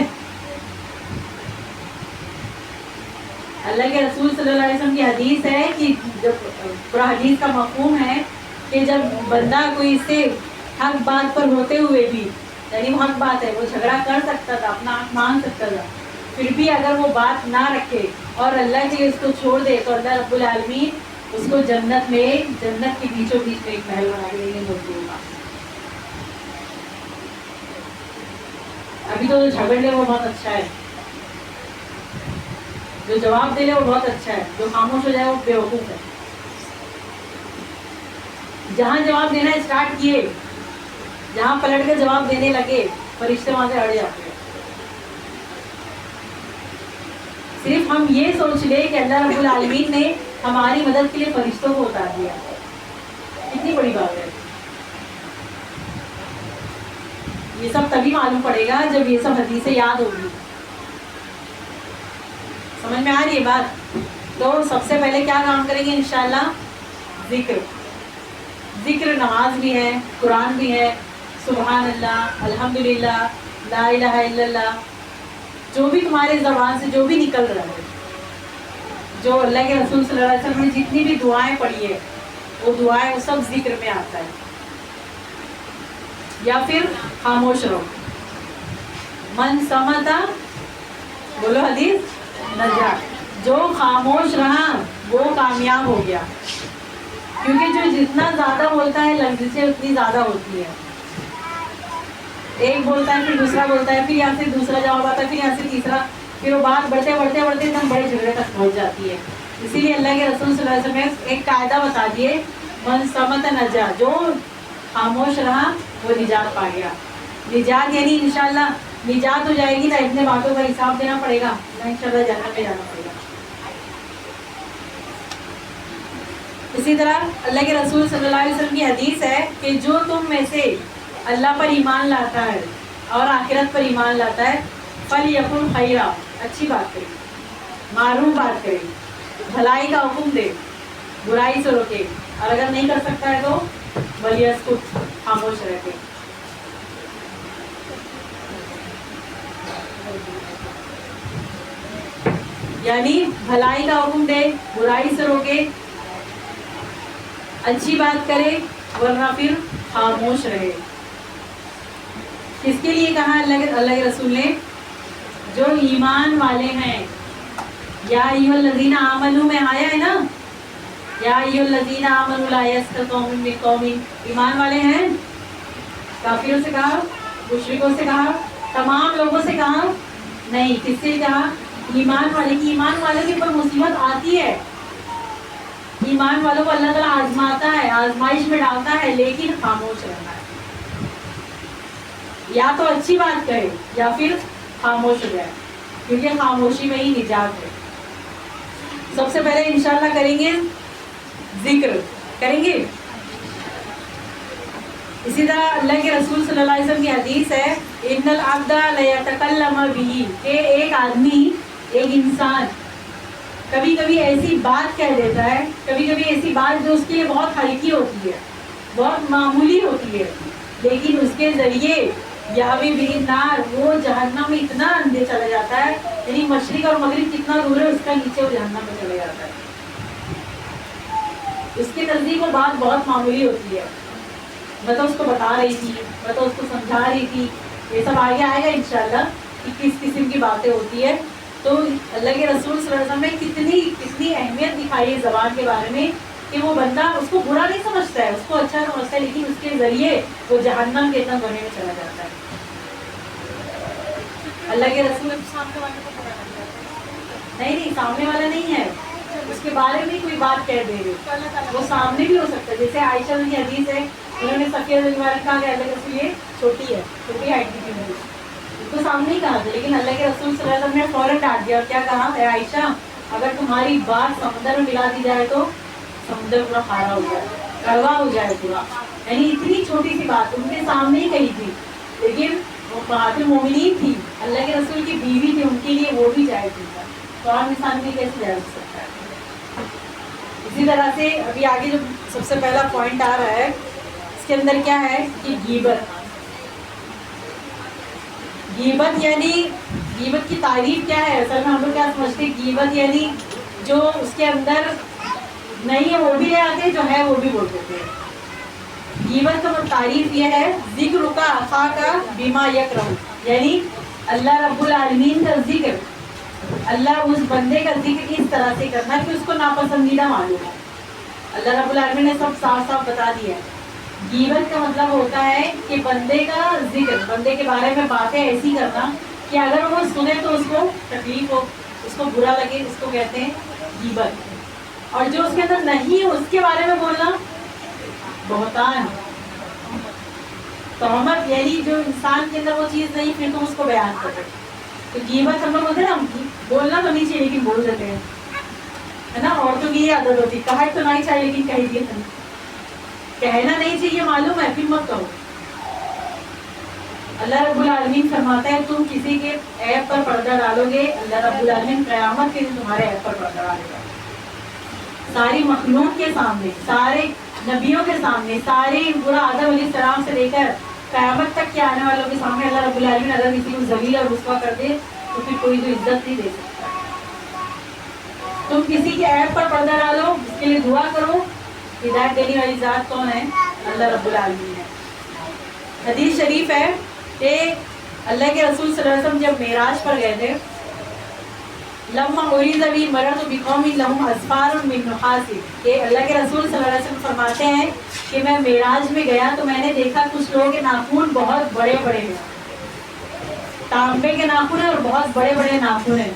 Speaker 1: اللہ کے رسول صلی اللہ علیہ وسلم کی حدیث ہے کہ جب پورا حدیث کا مفہوم ہے کہ جب بندہ کوئی سے حق بات پر ہوتے ہوئے بھی, یعنی وہ حق بات ہے, وہ جھگڑا کر سکتا تھا, اپنا حق مانگ سکتا تھا, پھر بھی اگر وہ بات نہ رکھے اور اللہ کے لیے اس کو چھوڑ دے تو اللہ رب العالمین اس کو جنت کے بیچوں بیچ میں ایک محل بنا کے دیں گے مزدور کا. ابھی تو جو جھگڑ لے وہ بہت اچھا ہے, جو جواب دے لے وہ بہت اچھا ہے, جو خاموش ہو جائے وہ بیوقوف ہے. جہاں جواب دینا اسٹارٹ کیے, جہاں پلٹ کے جواب دینے لگے, فرشتے وہاں سے ہٹ جاتے ہیں. صرف ہم یہ سوچ لیں کہ اللہ رب العالمین نے ہماری مدد کے لیے فرشتوں کو اتار دیا, کتنی بڑی بات ہے. یہ سب تبھی معلوم پڑے گا جب یہ سب حدیثیں یاد ہوگی. سمجھ میں آ رہی ہے بات؟ تو سب سے پہلے کیا کام کریں گے انشاءاللہ؟ ذکر نماز بھی ہے, قرآن بھی ہے, سبحان اللہ, الحمدللہ, لا الہ الا اللہ, جو بھی تمہارے زبان سے جو بھی نکل رہا ہے, جو اللہ کے رسول صلی اللہ علیہ وسلم نے جتنی بھی دعائیں پڑھی ہے وہ دعائیں وہ سب ذکر میں آتا ہے. یا پھر خاموش رہو. من سمتا, بولو حدیث, نجات. جو خاموش رہا وہ کامیاب ہو گیا, کیونکہ جو جتنا زیادہ بولتا ہے لفظیں اتنی زیادہ ہوتی ہے. ایک بولتا ہے پھر دوسرا بولتا ہے, پھر یہاں سے دوسرا جواب آتا ہے, پھر یہاں سے تیسرا, پھر وہ بات بڑھتے ایک دم بڑے جھگڑے تک پہنچ جاتی ہے. اسی لیے اللہ کے رسول صلی اللہ علیہ وسلم نے ایک قاعدہ بتا دیے, من سمت نجا, جو خاموش رہا وہ نجات پا گیا. نجات یعنی انشاءاللہ نجات ہو جائے گی نہ اتنے باتوں کا حساب دینا پڑے گا, نہ انشاءاللہ جنت میں جانا پڑے گا. اسی طرح اللہ کے رسول صلی اللہ علیہ وسلم کی حدیث ہے کہ جو تم میں سے اللہ پر ایمان لاتا ہے اور آخرت پر ایمان لاتا ہے, فَلْيَقُلْ خَيْرًا, اچھی بات کرے, معروف بات کرے, بھلائی کا حکم دے, برائی سے روکے, اور اگر نہیں کر سکتا ہے تو وَلْيَسْكُتْ, خاموش رہ کے. یعنی بھلائی کا حکم دے, برائی سے روکے, اچھی بات کرے, ورنہ پھر خاموش رہے. کس کے لیے کہا اللہ کے رسول نے؟ جو ایمان والے ہیں. یا ایھا الذین آمنوا میں آیا ہے نا, یا ایھا الذین آمنوا لا یسخر قوم من قوم, ایمان والے ہیں. کافروں سے کہا, مشرکوں سے کہا, تمام لوگوں سے کہا نہیں. کس سے کہا؟ ایمان والے کی. ایمان والے کے اوپر مصیبت آتی ہے, ایمان والوں کو اللہ تعالیٰ آزماتا ہے, آزمائش میں ڈالتا ہے, لیکن خاموش رہنا ہے. یا تو اچھی بات کرے یا پھر خاموش ہو جائے, کیونکہ خاموشی میں ہی نجات ہے. سب سے پہلے انشاءاللہ کریں گے ذکر, کریں گے. اسی طرح اللہ کے رسول صلی اللہ علیہ وسلم کی حدیث ہے, ان العبد لیتکلم بہ, کہ ایک آدمی, ایک انسان کبھی کبھی ایسی بات کہہ دیتا ہے, کبھی کبھی ایسی بات جو اس کے لیے بہت ہلکی ہوتی ہے, بہت معمولی ہوتی ہے, لیکن اس کے ذریعے یاوی بھی نار, وہ جہنم میں اتنا اندر چلا جاتا ہے, یعنی مشرق اور مغرب کتنا دور ہے اس کا نیچے وہ جہنم میں چلا جاتا ہے. اس کے نزدیک وہ بات بہت معمولی ہوتی ہے. میں تو اس کو بتا رہی تھی, میں تو اس کو سمجھا رہی تھی, یہ سب آگے آئے گا انشاءاللہ کہ کس قسم کی باتیں ہوتی ہے. تو اللہ کے رسول صلی اللہ علیہ وسلم نے کتنی اہمیت دکھائی ہے زبان کے بارے میں کہ وہ بندہ اس کو برا نہیں سمجھتا ہے, اس کو اچھا سمجھتا ہے, لیکن اس کے ذریعے وہ جہنم کے اندر بنے میں چلا جاتا ہے. اللہ کے رسول
Speaker 3: سامنے والے کو پتا لگ جاتا ہے.
Speaker 1: نہیں سامنے والا نہیں ہے, اس کے بارے میں کوئی بات کہہ دے رہے, وہ سامنے بھی ہو سکتا ہے. جیسے عائشہ کی حدیث ہے, انہوں نے صفیہ رضی اللہ عنہا کہا کہ اللہ کے رسول یہ چھوٹی ہے, چھوٹی ہائٹ کی تھی, اس کو سامنے ہی کہا تھا, لیکن اللہ کے رسول صلی اللہ علیہ وسلم نے فوراً ڈانٹ دیا. اور کیا کہا, اے عائشہ اگر تمہاری بات سمندر میں ملا دی جائے تو سمندر پورا کھارا ہو جائے, کڑوا ہو جائے پورا. یعنی اتنی چھوٹی سی بات ان کے سامنے ہی کہی تھی, لیکن وہ بہادر مومنین تھی, اللہ کے رسول کی بیوی تھی, ان کے لیے وہ بھی جائز نہیں تھا. تو عام انسان میں کیسے جائز ہو سکتا ہے. اسی طرح سے ابھی آگے جو سب سے پہلا پوائنٹ آ رہا ہے اس کے اندر کیا ہے کہ غیبت یعنی غیبت کی تعریف کیا ہے. اصل میں ہم لوگ کیا سمجھتے ہیں, غیبت یعنی جو اس کے اندر نہیں ہے وہ بھی لے آتے, جو ہے وہ بھی بول دیتے ہیں. غیبت کا تعریف یہ ہے, ذکر کا اخا کا بما یکرہ, یعنی اللہ رب العالمین کا ذکر, اللہ اس بندے کا ذکر اس طرح سے کرنا کہ اس کو ناپسندیدہ معلوم ہے. اللہ رب العالمین نے سب صاف صاف بتا دیا ہے. غیبت کا مطلب ہوتا ہے کہ بندے کا ذکر, بندے کے بارے میں باتیں ایسی کرنا کہ اگر وہ سنے تو اس کو تکلیف ہو, اس کو برا لگے, اس کو کہتے ہیں غیبت. اور جو اس کے اندر نہیں اس کے بارے میں بولنا بہتان, تہمت, یعنی جو انسان کے اندر وہ چیز نہیں پھر تم اس کو بیان کرو. تو غیبت ہم لوگ بولتے ہیں نا, بولنا تو نہیں چاہیے لیکن بول دیتے ہیں, ہے نا. عورتوں کی یہ عادت ہوتی ہے, کہا تو نہیں چاہیے لیکن کہہ دیا, کہنا نہیں چاہیے معلوم ہے پھر مت کہو. اللہ رب العالمین فرماتا ہے تم کسی کے عیب پر پردہ ڈالو گے, اللہ رب العالمین قیامت کے دن تمہارے عیب پر پردہ ڈالے گا. ساری مخلوق کے سامنے, سارے نبیوں کے سامنے, سارے پورا آدم علیہ السلام سے لے کر قیامت تک کے آنے والوں کے سامنے اللہ رب العالمین اگر کسی کو ذلیل اور رسوا کر دے تو پھر کوئی تو عزت نہیں دے سکتا. تم کسی کے عیب پر پردہ ڈالو, اس کے لیے دعا کرو. ہدایت دینے والی ذات کون ہے, اللہ رب العالمین ہے. حدیث شریف ہے کہ اللہ کے رسول صلی اللہ علیہ وسلم جب معراج پر گئے تھے, لما اریز بی مررت بقوم لهم اظفار من نحاس, کہ اللہ کے رسول صلی اللہ علیہ وسلم فرماتے ہیں کہ میں معراج میں گیا تو میں نے دیکھا کچھ لوگوں کے ناخن بہت بڑے بڑے ہیں, تانبے کے ناخن ہیں اور بہت بڑے بڑے ناخن ہیں.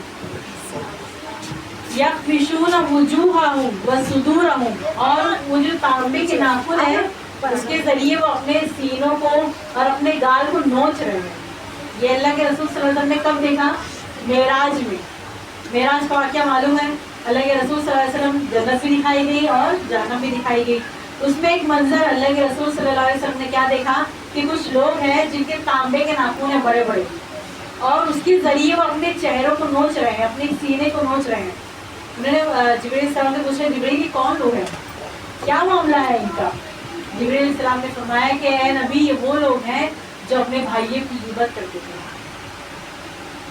Speaker 1: یخمشون وجوہہم وصدورہم, اور وہ جو تانبے کے ناخن ہیں اس کے ذریعے وہ اپنے سینوں کو اور اپنے گال کو نوچ رہے ہیں. یہ اللہ کے رسول صلی اللہ علیہ وسلم نے کب دیکھا, معراج میں. معراج کا واقعہ معلوم ہے, اللہ کے رسول صلی اللہ علیہ وسلم جنت بھی دکھائی گئی اور جہنم بھی دکھائی گئی. اس میں ایک منظر اللہ کے رسول صلی اللہ علیہ وسلم نے کیا دیکھا کہ کچھ لوگ ہیں جن کے تانبے کے ناخن ہیں بڑے بڑے, اور اس کے ذریعے وہ اپنے چہروں کو نوچ رہے ہیں, اپنے سینے کو نوچ رہے ہیں. انہوں نے جبرائیل السلام سے پوچھا, جبرائیل یہ کون لوگ ہیں, کیا معاملہ ہے ان کا. جبرائیل السلام نے فرمایا کہ اے نبی یہ وہ لوگ ہیں جو اپنے بھائیوں کی غیبت کرتے تھے,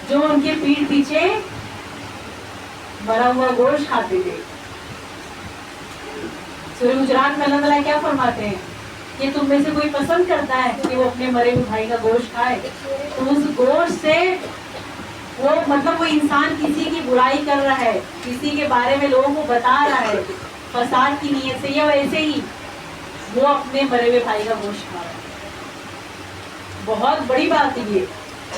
Speaker 1: جو ان کے پیٹھ پیچھے مرا ہوا گوشت کھاتے تھے. سورہ حجرات میں اللہ تعالیٰ کیا فرماتے ہیں کہ تم میں سے کوئی پسند کرتا ہے کہ وہ اپنے مرے ہوئے بھائی کا گوشت کھائے, تو اس گوشت سے وہ مطلب وہ انسان کسی کی برائی کر رہا ہے, کسی کے بارے میں لوگوں کو بتا رہا ہے فساد کی نیت سے, یا ویسے ہی وہ اپنے مرے ہوئے بھائی کا گوشت کھا رہا ہے. بہت بڑی بات ہے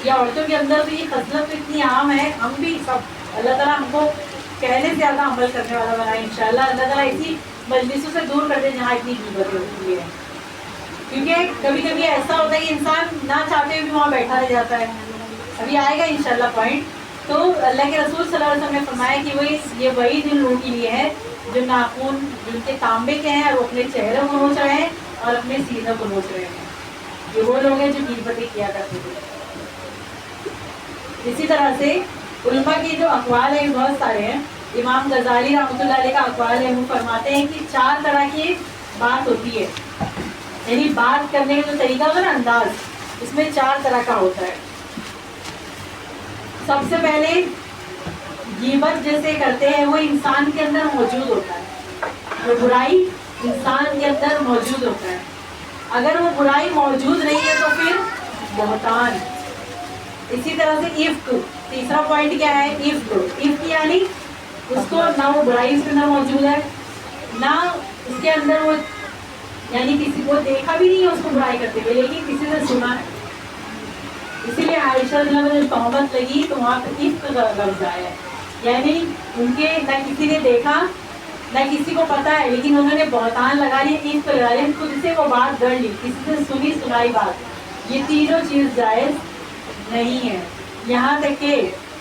Speaker 1: یہ عورتوں کے اندر تو یہ خصلت اتنی عام ہے. ہم بھی سب اللہ تعالیٰ ہم کو پہلے سے زیادہ عمل کرنے والا بنائے انشاءاللہ. اللہ تعالیٰ اسی مجلسوں سے دور کر دے جہاں اتنی غیبتیں ہوتی ہے, کیونکہ کبھی کبھی ایسا ہوتا ہے کہ انسان نہ چاہتے ہوئے بھی وہاں بیٹھا رہ جاتا ہے. ابھی آئے گا انشاءاللہ پوائنٹ. تو اللہ کے رسول صلی اللہ علیہ وسلم نے فرمایا کہ وہ یہ وہی دن لوگوں کے لیے ہے جو ناخن جن کے تانبے کے ہیں اور وہ اپنے چہروں کو نوچ رہے ہیں اور اپنے سینوں کو نوچ رہے ہیں. یہ وہ لوگ ہیں جو غیبتیں کیا کرتے تھے. اسی طرح سے علماء کے جو اقوال ہیں بہت سارے ہیں. امام غزالی رحمۃ اللہ علیہ کا اقوال ہے, وہ فرماتے ہیں کہ 4 طرح کی بات ہوتی ہے, یعنی بات کرنے کا جو طریقہ ہوتا ہے نا, انداز, اس میں 4 طرح کا ہوتا ہے. سب سے پہلے غیبت جیسے کرتے ہیں وہ انسان کے اندر موجود ہوتا ہے, وہ برائی انسان کے اندر موجود ہوتا ہے. اگر وہ برائی موجود نہیں ہے تو پھر بہتان, اسی طرح سے عفق، تیسرا پوائنٹ کیا ہے؟ عفق یعنی اس کو نہ وہ برائی اس کے اندر موجود ہے، نہ اس کے اندر وہ یعنی کسی کو دیکھا بھی نہیں ہے اس کو برائی کرتے ہوئے، لیکن کسی نے سنا ہے. اسی لیے عائشہ رضی اللہ عنہا جب تہمت لگی تو وہاں پہ عفق کا لفظ آیا ہے، یعنی ان کے نہ کسی نے دیکھا نہ کسی کو پتا ہے، لیکن انہوں نے بہتان لگا لی، عفق لگا لی، خود سے وہ بات گڑھ لی، کسی سے سنی سنائی بات. یہ تینوں چیز جائز نہیں ہے. یہاں تک کہ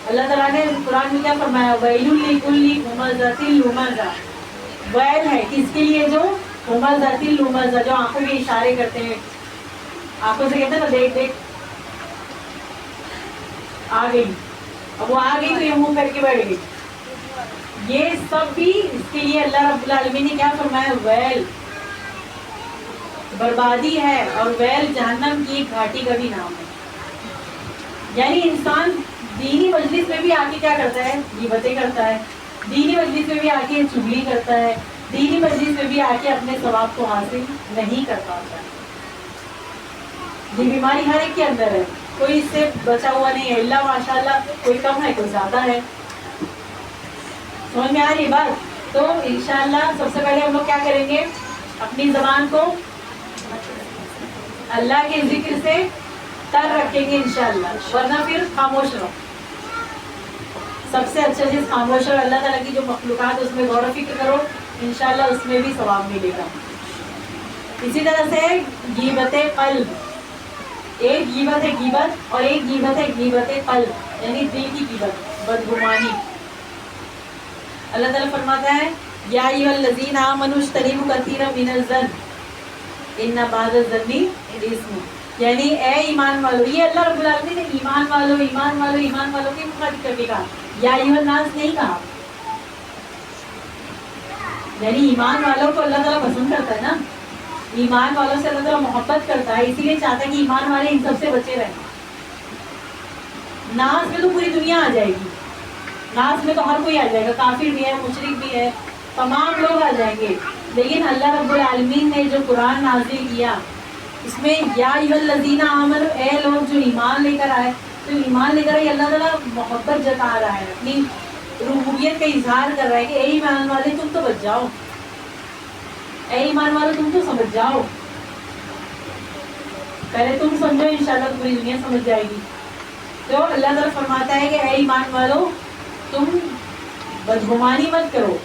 Speaker 1: اللہ تعالیٰ نے قرآن میں کیا فرمایا؟ ویل لکل ہمزۃ لمزہ، ویل ہے کس کے لیے؟ جو ہمزۃ لمزہ، جو آنکھوں کے اشارے کرتے ہیں، آنکھوں سے کہتے ہیں نا دیکھ دیکھ آ گئی، اب وہ آ گئی تو یہ منہ کر کے بیٹھ گئی. یہ سب بھی اس کے لیے اللہ رب العالمین نے کیا فرمایا؟ ویل بربادی ہے، اور ویل جہنم کی ایک گھاٹی کا بھی نام ہے. یعنی انسان دینی مجلس میں بھی آ کے کیا کرتا ہے؟ غیبتیں کرتا ہے، دینی مجلس میں بھی آ کے چغلی کرتا ہے، دینی مجلس میں بھی آ کے اپنے ثواب کو حاصل نہیں کر پاتا. یہ بیماری ہر ایک کے اندر ہے، کوئی اس سے بچا ہوا نہیں ہے، اللہ ماشاء اللہ کوئی کم ہے کوئی زیادہ ہے. سمجھ میں آ رہی بات؟ تو انشاءاللہ سب سے پہلے ہم لوگ کیا کریں گے؟ اپنی زبان کو اللہ کے ذکر سے تر رکھیں گے انشاءاللہ، ورنہ پھر خاموش رہو. سب سے اچھا چیز خاموش رہو، اللہ تعالیٰ کی جو مخلوقات اس میں غور و فکر کرو، انشاءاللہ اس میں بھی ثواب ملے گا. اسی طرح سے غیبت قلب، ایک غیبت ہے غیبت، اور ایک غیبت ہے غیبت قلب، یعنی دل کی غیبت، بدگمانی. اللہ تعالیٰ فرماتا ہے یا ایھا الذین آمنوا اجتنبوا کثیرا من الظن ان بعض الظن اثم، یعنی اے ایمان والو. یہ اللہ رب العالمین نے ایمان والو ایمان والو ایمان والو کے مخاطب کر کے کہا، یا ایھا الناس نہیں کہا. یعنی ایمان والوں کو اللہ تعالیٰ پسند کرتا ہے نا، ایمان والوں سے اللہ تعالیٰ محبت کرتا ہے، اسی لیے چاہتا ہے کہ ایمان والے ان سب سے بچے رہیں. ناز میں تو پوری دنیا آ جائے گی، ناز میں تو ہر کوئی آ جائے گا، کافر بھی ہے، مشرک بھی ہے، تمام لوگ آ جائیں گے. لیکن اللہ رب العالمین نے جو قرآن نازل کیا اس میں یا ایھا الذین آمنوا، اے لوگ جو ایمان لے کر آئے، تو ایمان لے کر آئے اللہ تعالیٰ محبت جتا رہا ہے، اپنی ربوبیت کا اظہار کر رہا ہے کہ اے ایمان والے تم تو بچ جاؤ، اے ایمان والے تم تو سمجھ جاؤ. پہلے تم سمجھو، انشاءاللہ پوری دنیا سمجھ جائے گی. تو اللہ تعالیٰ فرماتا ہے کہ اے ایمان والو تم بدگمانی مت کرو،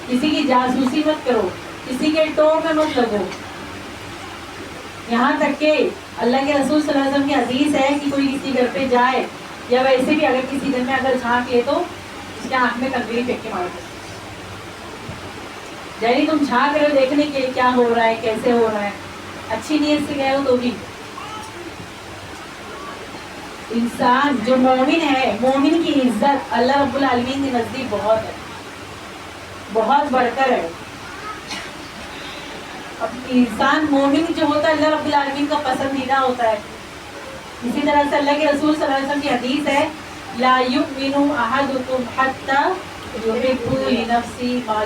Speaker 1: کسی کی جاسوسی مت کرو، کسی کے ٹوہ میں مت لگو. یہاں تک کہ اللہ کے رسول صلی اللہ علیہ وسلم کی حدیث ہے کہ کوئی کسی گھر پہ جائے یا ویسے بھی اگر کسی گھر میں اگر جھانک لے تو اس کے آنکھ میں کنکری پھینک کے مار دو. یعنی تم جھانک رہے ہو دیکھنے کے کیا ہو رہا ہے، کیسے ہو رہا ہے، اچھی نیت سے گئے ہو تو بھی. انسان جو مومن ہے، مومن کی عزت اللہ رب العالمین کے نزدیک بہت ہے، بہت بڑھ کر ہے. اب انسان مومن جو ہوتا ہے اللہ رب العالمین کا پسندیدہ ہوتا ہے. اسی طرح سے اللہ کے رسول صلی اللہ علیہ وسلم کی حدیث ہے لا یؤمن احدکم حتی یحب لنفسہ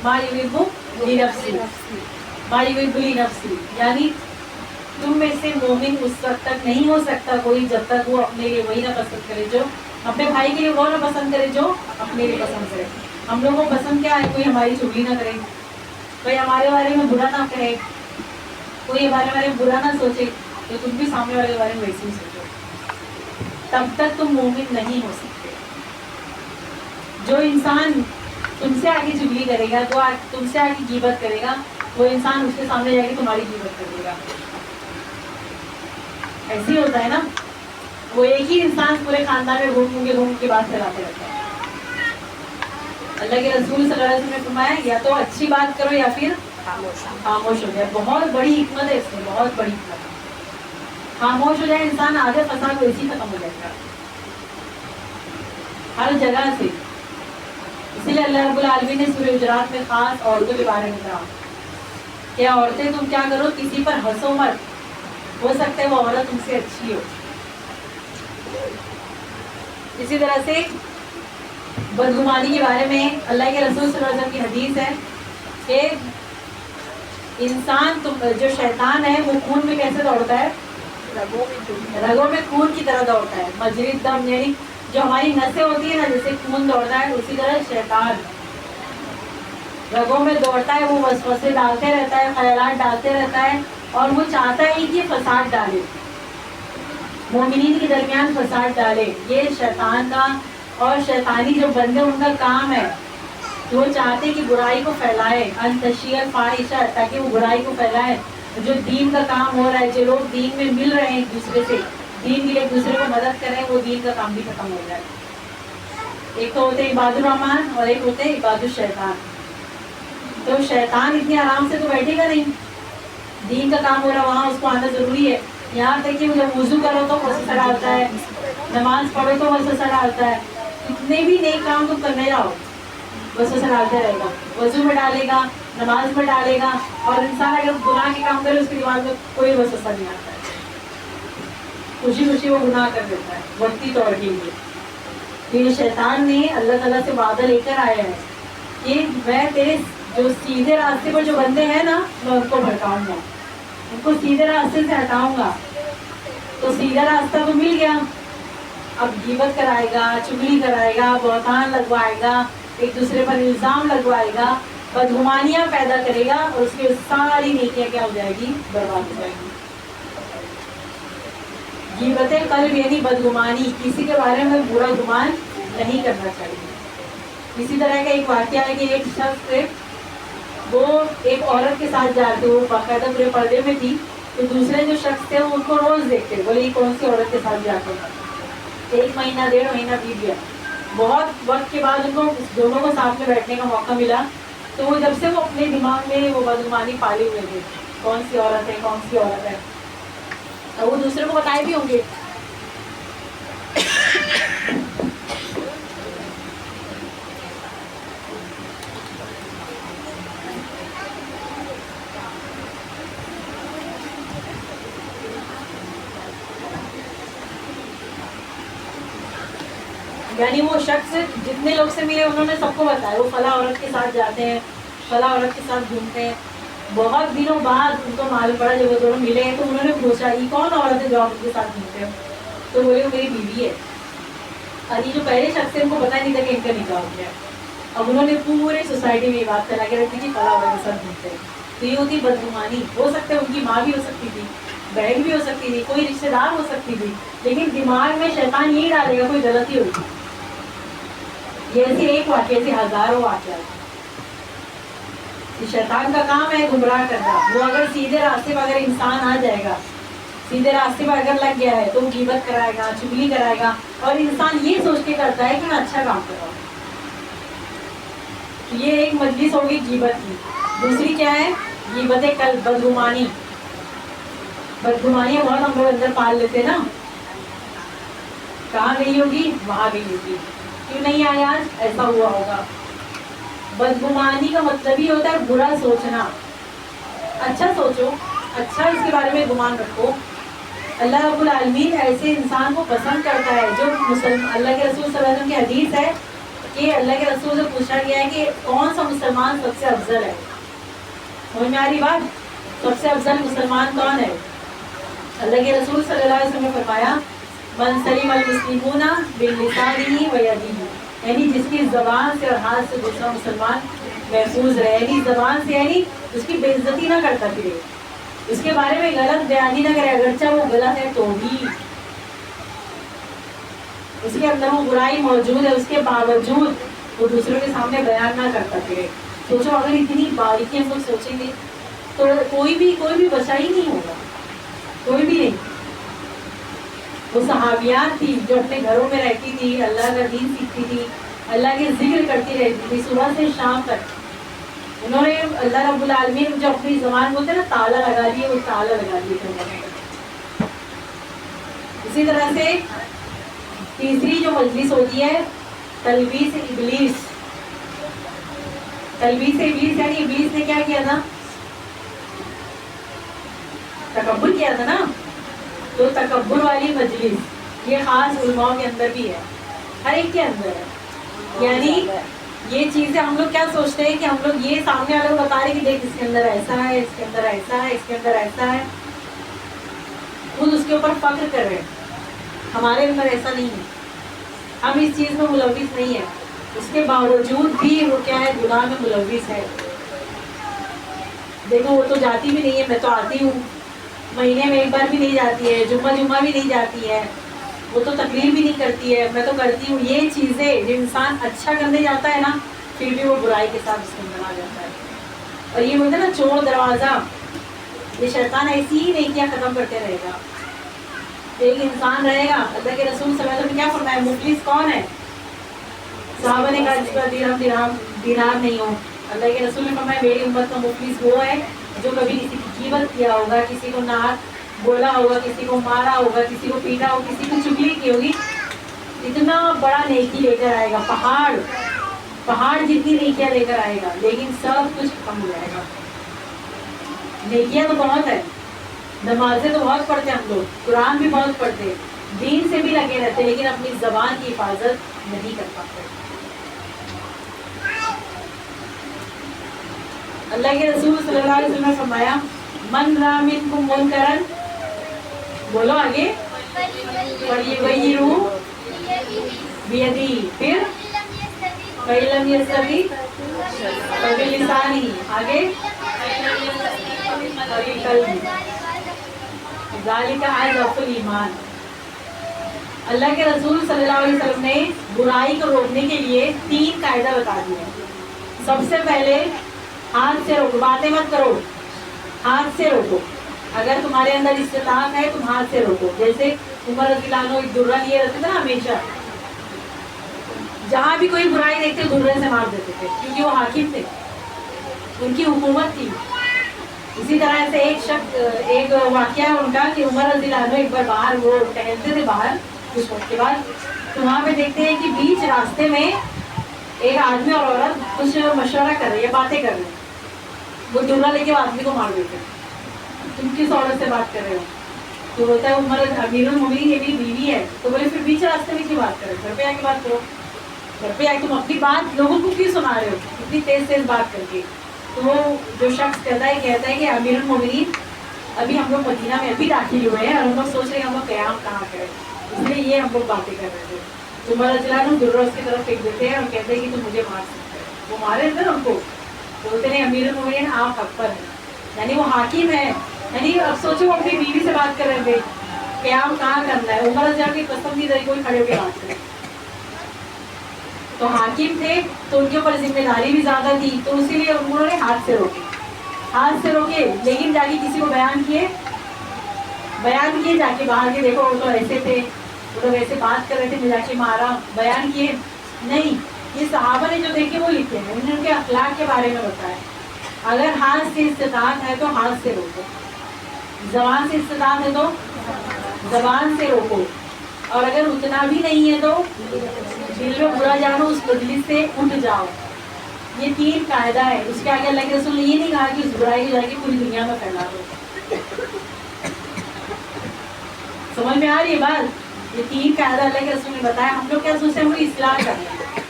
Speaker 1: ما یحب لنفسہ، یعنی تم میں سے مومن اس وقت تک نہیں ہو سکتا کوئی جب تک وہ اپنے لیے وہی نہ پسند کرے، جو اپنے بھائی کے لیے وہ نہ پسند کرے جو اپنے لیے پسند کرے. ہم لوگوں کو پسند کیا ہے؟ کوئی ہماری چغلی نہ کرے، کوئی ہمارے بارے میں برا نہ کہے، کوئی ہمارے بارے میں برا نہ سوچے، تو تم بھی سامنے والے کے بارے میں ویسے ہی سوچو. تب تک تم مومن نہیں ہو سکتے. جو انسان تم سے آگے چغلی کرے گا، تو تم سے آگے غیبت کرے گا، وہ انسان اس کے سامنے جا کے تمہاری غیبت کر دے گا. ایسے ہی ہوتا ہے نا، وہ ایک ہی انسان پورے خاندان میں گھوم کے بات پھیلاتے رہتا ہے. اللہ کے رسول صلی اللہ علیہ وسلم نے فرمایا یا تو اچھی بات کرو یا پھر خاموش ہو جائے. بہت بڑی حکمت ہے اس میں، بہت بڑی حکمت ہے. خاموش ہو جائے انسان، آدھے فساد ویسے ہی ختم ہو جائے گا ہر جگہ سے. اسی لیے اللہ رب العالمین نے سورہ حجرات میں خاص عورتوں کے بارے میں کہا کہ عورتیں تم کیا کرو، کسی پر ہنسو مت، ہو سکتا ہے وہ عورت تم سے اچھی ہو. اسی طرح سے بدگمانی کے بارے میں اللہ کے رسول صلی اللہ علیہ وسلم کی حدیث ہے کہ انسان جو شیطان ہے وہ خون میں کیسے دوڑتا ہے؟
Speaker 3: رگوں میں جو
Speaker 1: رگوں میں خون کی طرح دوڑتا ہے. مجری دم یعنی جو ہماری نسیں ہوتی ہیں نا جیسے خون دوڑتا ہے اسی طرح شیطان رگوں میں دوڑتا ہے. وہ وسوسے ڈالتے رہتا ہے, خیالات ڈالتے رہتا ہے, اور وہ چاہتا ہے کہ فساد ڈالے, مومنین کے درمیان فساد ڈالے. یہ شیطان کا اور شیطانی جو بندے ان کا کام ہے. وہ چاہتے کہ برائی کو پھیلائے, انتشیہ فاحشہ, تاکہ وہ برائی کو پھیلائے. جو دین کا کام ہو رہا ہے, جو لوگ دین میں مل رہے ہیں ایک دوسرے سے, دین کے لیے ایک دوسرے کو مدد کریں, وہ دین کا کام بھی ختم ہو جائے. ایک تو ہوتے عباد الرحمان اور ایک ہوتے عباد الشیطان. تو شیطان اتنے آرام سے تو بیٹھے گا نہیں, دین کا کام ہو رہا وہاں اس کو آنا ضروری ہے. یہاں تک کہ جب وضو کرو تو وسوسہ ڈالتا ہے, نماز پڑھو تو وسوسہ ڈالتا ہے, کتنے بھی نیک کام تم کرنے جاؤ وسوسہ ڈالتا رہے گا. وضو میں ڈالے گا, نماز میں ڈالے گا, اور انسان اگر گناہ کے کام کرے اس کے دماغ میں کوئی وسوسہ نہیں آتا ہے, خوشی خوشی وہ گناہ کر دیتا ہے وقتی طور کے لیے. یہ شیطان نے اللہ تعالیٰ سے وعدہ لے کر آیا ہے کہ میں تیرے جو سیدھے راستے پر جو بندے ہیں نا میں ان کو بھٹکاؤں گا, ان کو سیدھے راستے سے ہٹاؤں گا. تو سیدھا راستہ تو مل گیا, اب غیبت کرائے گا, چگلی کرائے گا, بہتان لگوائے گا, ایک دوسرے پر الزام لگوائے گا, بدگمانیاں پیدا کرے گا, اور اس کی ساری نیکیاں کیا ہو جائے گی, برباد ہو جائے گی. غیبت قلب یعنی بدگمانی, کسی کے بارے میں برا گمان نہیں کرنا چاہیے. اسی طرح کا ایک واقعہ ہے کہ ایک شخص وہ ایک عورت کے ساتھ جا کے, وہ باقاعدہ پورے پردے میں تھی, تو دوسرے جو شخص تھے وہ ان کو روز دیکھتے, بولے یہ کون سی عورت کے ساتھ جاتے. 1 مہینہ 1.5 مہینہ بیت گیا. بہت وقت کے بعد ان کو دونوں کو ساتھ میں بیٹھنے کا موقع ملا, تو وہ جب سے وہ اپنے دماغ میں وہ بدگمانی پالے ہوئے تھے, کون سی عورت ہے کون سی عورت ہے, اور وہ دوسرے کو بتائے بھی ہوں گے. یعنی وہ شخص جتنے لوگ سے ملے انہوں نے سب کو بتایا وہ فلاں عورت کے ساتھ جاتے ہیں, فلاں عورت کے ساتھ گھومتے ہیں. بہت دنوں بعد ان کو معلوم پڑا جب وہ دونوں ملے ہیں, تو انہوں نے پوچھا یہ کون عورت ہے جو آپ ان کے ساتھ گھومتے ہو, تو بولے وہ میری بیوی ہے. اور یہ جو پہلے شخص ہے ان کو پتا نہیں تھا کہ ان کا نکاح ہو گیا. اب انہوں نے پورے سوسائٹی میں یہ بات پھیلا کے رکھی کہ فلاں عورت کے ساتھ گھومتے ہیں. تو یہ ہوتی بدگمانی. ہو سکتا ہے ان کی ماں بھی ہو سکتی تھی, بہن بھی ہو سکتی تھی, کوئی رشتے دار ہو سکتی تھی, لیکن دماغ میں شیطان یہی ڈالے گا کوئی غلطی ہوگی. یہ ایسے ایک واقعہ, ایسے ہزاروں واقعات. شیطان کا کام ہے گمراہ کرنا. وہ اگر سیدھے راستے پر اگر انسان آ جائے گا, سیدھے راستے پر اگر لگ گیا ہے, تو وہ غیبت کرائے گا, چگلی کرائے گا, اور انسان یہ سوچ کے کرتا ہے کہ میں اچھا کام کر رہا ہوں. یہ ایک مجلس ہوگی غیبت کی. دوسری کیا ہے, غیبت قلب, بدگمانی. بدگمانیاں بہت ہم لوگ اندر پال لیتے نا, کہاں گئی ہوگی وہاں گئی ہوگی, کیوں نہیں آیا آج, ایسا ہوا ہوگا. بدگمانی کا مطلب ہی ہوتا ہے برا سوچنا. اچھا سوچو, اچھا اس کے بارے میں گمان رکھو. اللہ رب العالمین ایسے انسان کو پسند کرتا ہے جو اللہ کے رسول صلی اللہ علیہ وسلم کی حدیث ہے کہ اللہ کے رسول سے پوچھا گیا ہے کہ کون سا مسلمان سب سے افضل ہے. سمجھ میں آ رہی بات, سب سے افضل مسلمان کون ہے. اللہ کے رسول صلی اللہ علیہ وسلم نے فرمایا من سلم المسلمون بلسانہ و یدہ, یعنی جس کی زبان سے اور ہاتھ سے دوسرا مسلمان محفوظ رہے. یعنی زبان سے یعنی اس کی بے عزتی نہ کرتا پھرے, اس کے بارے میں غلط بیانی نہ کرے, اگرچہ وہ غلط ہے تو بھی اس کے اندر وہ برائی موجود ہے, اس کے باوجود وہ دوسروں کے سامنے بیان نہ کرتا پھرے. سوچو اگر اتنی باریکی ہم لوگ سوچیں گے تو کوئی بھی بچا ہی نہیں ہوگا, کوئی بھی نہیں. وہ صحابیات تھی جو اپنے گھروں میں رہتی تھی, اللہ کا دین سیکھتی تھی, اللہ کے ذکر کرتی رہتی تھی صبح سے شام تک. انہوں نے اللہ رب العالمین جو اپنی زبان بولتے ہیں نا تالا لگا دیے, وہ تالا لگا دیے تھے انہوں نے. اسی طرح سے تیسری جو مجلس ہوتی ہے تلبیس ابلیس. تلبیس ابلیس یعنی ابلیس نے کیا کیا تھا, تکبر کیا تھا نا. تو تکبر والی مجلس یہ خاص علماء کے اندر بھی ہے, ہر ایک کے اندر ہے. یعنی یہ چیزیں ہم لوگ کیا سوچتے ہیں کہ ہم لوگ یہ سامنے والے کو بتا رہے کہ دیکھ اس کے اندر ایسا ہے, اس کے اندر ایسا ہے, اس کے اندر ایسا ہے. خود اس کے اوپر فخر کر رہے ہیں. ہمارے اندر ایسا نہیں ہے, ہم اس چیز میں ملوث نہیں ہے, اس کے باوجود بھی وہ کیا ہے, گناہ میں ملوث ہے. دیکھو وہ تو جاتی بھی نہیں ہے, میں تو آتی ہوں, مہینے میں ایک بار بھی نہیں جاتی ہے, جمعہ بھی نہیں جاتی ہے, وہ تو تقریر بھی نہیں کرتی ہے, میں تو کرتی ہوں. یہ چیزیں جو انسان اچھا کرنے جاتا ہے نا, پھر بھی وہ برائی کے ساتھ اس کے اندر آ جاتا ہے. اور یہ بولتے ہیں نا چور دروازہ, یہ شیطان ایسی ہی نیکیاں ختم کرتے رہے گا. ایک انسان رہے گا, اللہ کے رسول صلی اللہ علیہ وسلم نے کیا فرمایا, مفلس کون ہے؟ صحابہ نے کہا جس کا دینار نہیں ہو. اللہ کے رسول نے فرمایا میری امت کا مفلس وہ ہے جو کبھی کسی کی غیبت کیا ہوگا, کسی کو ناک بولا ہوگا, کسی کو مارا ہوگا, کسی کو پیٹا ہوگا, کسی کو چگلی کی ہوگی. اتنا بڑا نیکی لے کر آئے گا, پہاڑ جتنی نیکیاں لے کر آئے گا, لیکن سب کچھ کم ہو جائے گا. نیکیاں تو بہت ہے, نمازیں تو بہت پڑھتے ہیں ہم لوگ, قرآن بھی بہت پڑھتے, دین سے بھی لگے رہتے, لیکن اپنی زبان کی حفاظت نہیں کر پاتے. اللہ کے رسول صلی اللہ علیہ وسلم نے فرمایا من رأى منکم منکرا, بولو آگے, فلیغیرہ بیدہ, پھر فإن لم يستطع فبلسانہ, آگے فبقلبہ, ذالک اضعف الایمان. اللہ کے رسول صلی اللہ علیہ وسلم نے برائی کو روکنے کے لیے 3 قاعدہ بتا دیے. سب سے پہلے ہاتھ سے روکو, باتیں مت کرو, ہاتھ سے روکو. اگر تمہارے اندر استطاعت ہے تم ہاتھ سے روکو. جیسے عمر رضی اللہ عنہ ایک درہ لیے رہتے تھے نا, ہمیشہ جہاں بھی کوئی برائی دیکھتے درے سے مار دیتے تھے, کیونکہ وہ حاکم تھے, ان کی حکومت تھی. اسی طرح سے ایک واقعہ ہے ان کا کہ عمر رضی اللہ عنہ ایک بار باہر وہ ٹہلتے تھے باہر کچھ وقت کے بعد, تو وہاں پہ دیکھتے ہیں کہ بیچ راستے میں ایک آدمی اور عورت کچھ مشورہ کر رہے ہیں, باتیں کر رہے ہیں. وہ درہ لے کے آدمی کو مار دیتے, تم کس عورت سے بات کر رہے ہو؟ تو بولتا ہے عمر امیر المومنین یہ میری بیوی ہے. تو بولے پھر بیچ راستے میں کیوں بات کر رہے ہو, گھر پہ آ کے بات کرو. گھر پہ آ کے تم اپنی بات لوگوں کو کیوں سنا رہے ہو اتنی تیز بات کر کے؟ تو وہ جو شخص کہتا ہے کہ امیر المومنین ابھی ہم لوگ مدینہ میں ابھی داخل ہوئے ہیں اور ہم لوگ سوچ رہے ہیں ہم لوگ قیام کہاں کریں, اس لیے یہ ہم لوگ باتیں کر رہے تھے. تو عمر رضی اللہ عنہ درہ اس کی طرف پھینک دیتے ہیں اور کہتے ہیں کہ تم مجھے مار سکتے ہیں. وہ مارے تھے نا ان کو, بولتے ہیں امیر المومنین آپ حق پر ہیں, یعنی وہ حاکم ہے. یعنی اب سوچو وہ اپنی بیوی سے بات کر رہے تھے, قیام کہاں کرنا ہے, عمر رضی اللہ کی پسندیدہ کوئی کھڑے ہو کے بات کرے. تو حاکم تھے تو ان کے اوپر ذمہ داری بھی زیادہ تھی, تو اسی لیے انہوں نے ہاتھ سے روکے, لیکن جا کے کسی کو بیان کیے جا کے باہر کے, دیکھو وہ تو ایسے تھے, وہ لوگ ایسے بات کر رہے تھے, میں جا کے مارا, بیان کیے نہیں. یہ صحابہ نے جو دیکھے وہ لکھے ہیں, انہوں نے ان کے اخلاق کے بارے میں بتایا. اگر ہاتھ سے استطاعت ہے تو ہاتھ سے روکو, زبان سے استطاعت ہے تو زبان سے روکو, اور اگر اتنا بھی نہیں ہے تو دل میں برا جانو, اس مجلس سے اٹھ جاؤ. یہ 3 قاعدہ ہے. اس کے آگے اللہ کے رسول نے یہ نہیں کہا کہ اس برائی کو جا کے پوری دنیا میں پھیلا دو. سمجھ میں آ رہی ہے بات؟ یہ 3 قاعدہ اللہ کے رسول نے بتایا. ہم لوگ کیا سوچتے ہیں, وہ اصلاح کرنا ہے.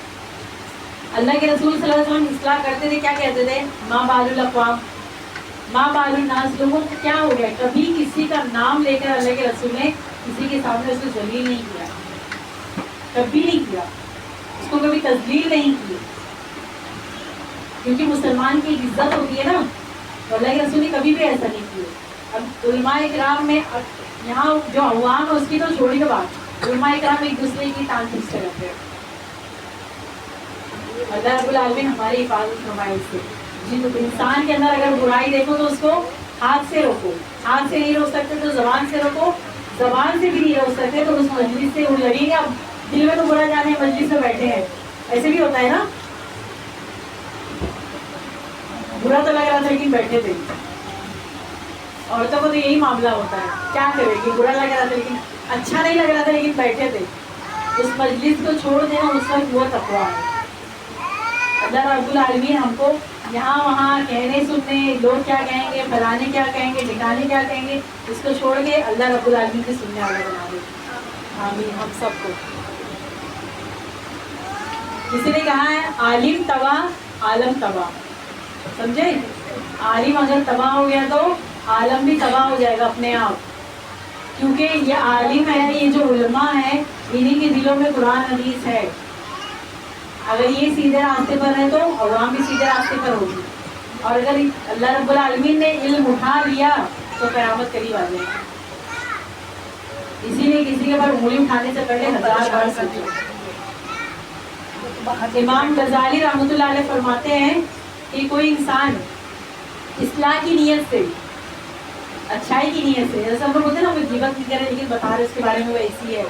Speaker 1: اللہ کے رسول صلی اللہ علیہ وسلم اصلاح کرتے تھے, کیا کہتے تھے, ماں بال الاقوام, ماں بال الناس, لوگوں کو کیا ہو گیا. کبھی کسی کا نام لے کر اللہ کے رسول نے کسی کے سامنے اس کو ذلیل نہیں کیا, کبھی نہیں کیا, اس کو کبھی تذلیل نہیں کی, کیونکہ مسلمان کی ایک عزت ہوتی ہے نا. تو اللہ کے رسول نے کبھی بھی ایسا نہیں کیا. اب علماء کرام میں یہاں جو عوام ہے اس کی تو چھوڑی کے بات, علماء کرام ایک دوسرے کی تانقید سے رہتے ہیں. اللہ رب العالمین ہماری حفاظت فرمائے اس سے. جن انسان کے اندر اگر برائی دیکھو تو اس کو ہاتھ سے روکو, ہاتھ سے نہیں روک سکتے تو زبان سے روکو, زبان سے بھی نہیں روک سکتے تو اس مجلس سے وہ لگیں گے. اب دل میں تو برا جانے مجلس میں بیٹھے ہیں, ایسے بھی ہوتا ہے نا, برا تو لگ رہا تھا لیکن بیٹھے تھے. عورتوں کو تو یہی معاملہ ہوتا ہے, کیا کرے کہ برا لگ رہا تھا لیکن اچھا نہیں لگ رہا تھا لیکن بیٹھے تھے. اس مجلس کو چھوڑ دینا اس وقت وہ تقویٰ ہے. اللہ رب العالمین ہم کو یہاں وہاں کہنے سننے, لوگ کیا کہیں گے, فلانے کیا کہیں گے, ٹھکانے کیا کہیں گے, اس کو چھوڑ کے اللہ رب العالمین کے سننے والا بنا دے. آمین ہم سب کو. کسی نے کہا ہے عالم تباہ عالم تباہ, سمجھے, عالم اگر تباہ ہو گیا تو عالم بھی تباہ ہو جائے گا اپنے آپ. کیونکہ یہ عالم ہے، یہ جو علماء ہے، انہی کے دلوں میں قرآن حدیث ہے. اگر یہ سیدھے راستے پر ہے تو عوام بھی سیدھے راستے پر ہوگی، اور اگر اللہ رب العالمین نے علم اٹھا لیا تو قیامت قریب آ جائے گی. اسی لیے کسی کے اوپر انگلی اٹھانے سے پہلے 1000 بار سوچو. امام غزالی رحمۃ اللہ علیہ فرماتے ہیں کہ کوئی انسان اصلاح کی نیت سے، اچھائی کی نیت سے، جیسے ہم لوگ ہوتے ہیں نا کوئی غیبت نہیں کرے لیکن بتا رہے اس کے بارے میں وہ ایسی ہے.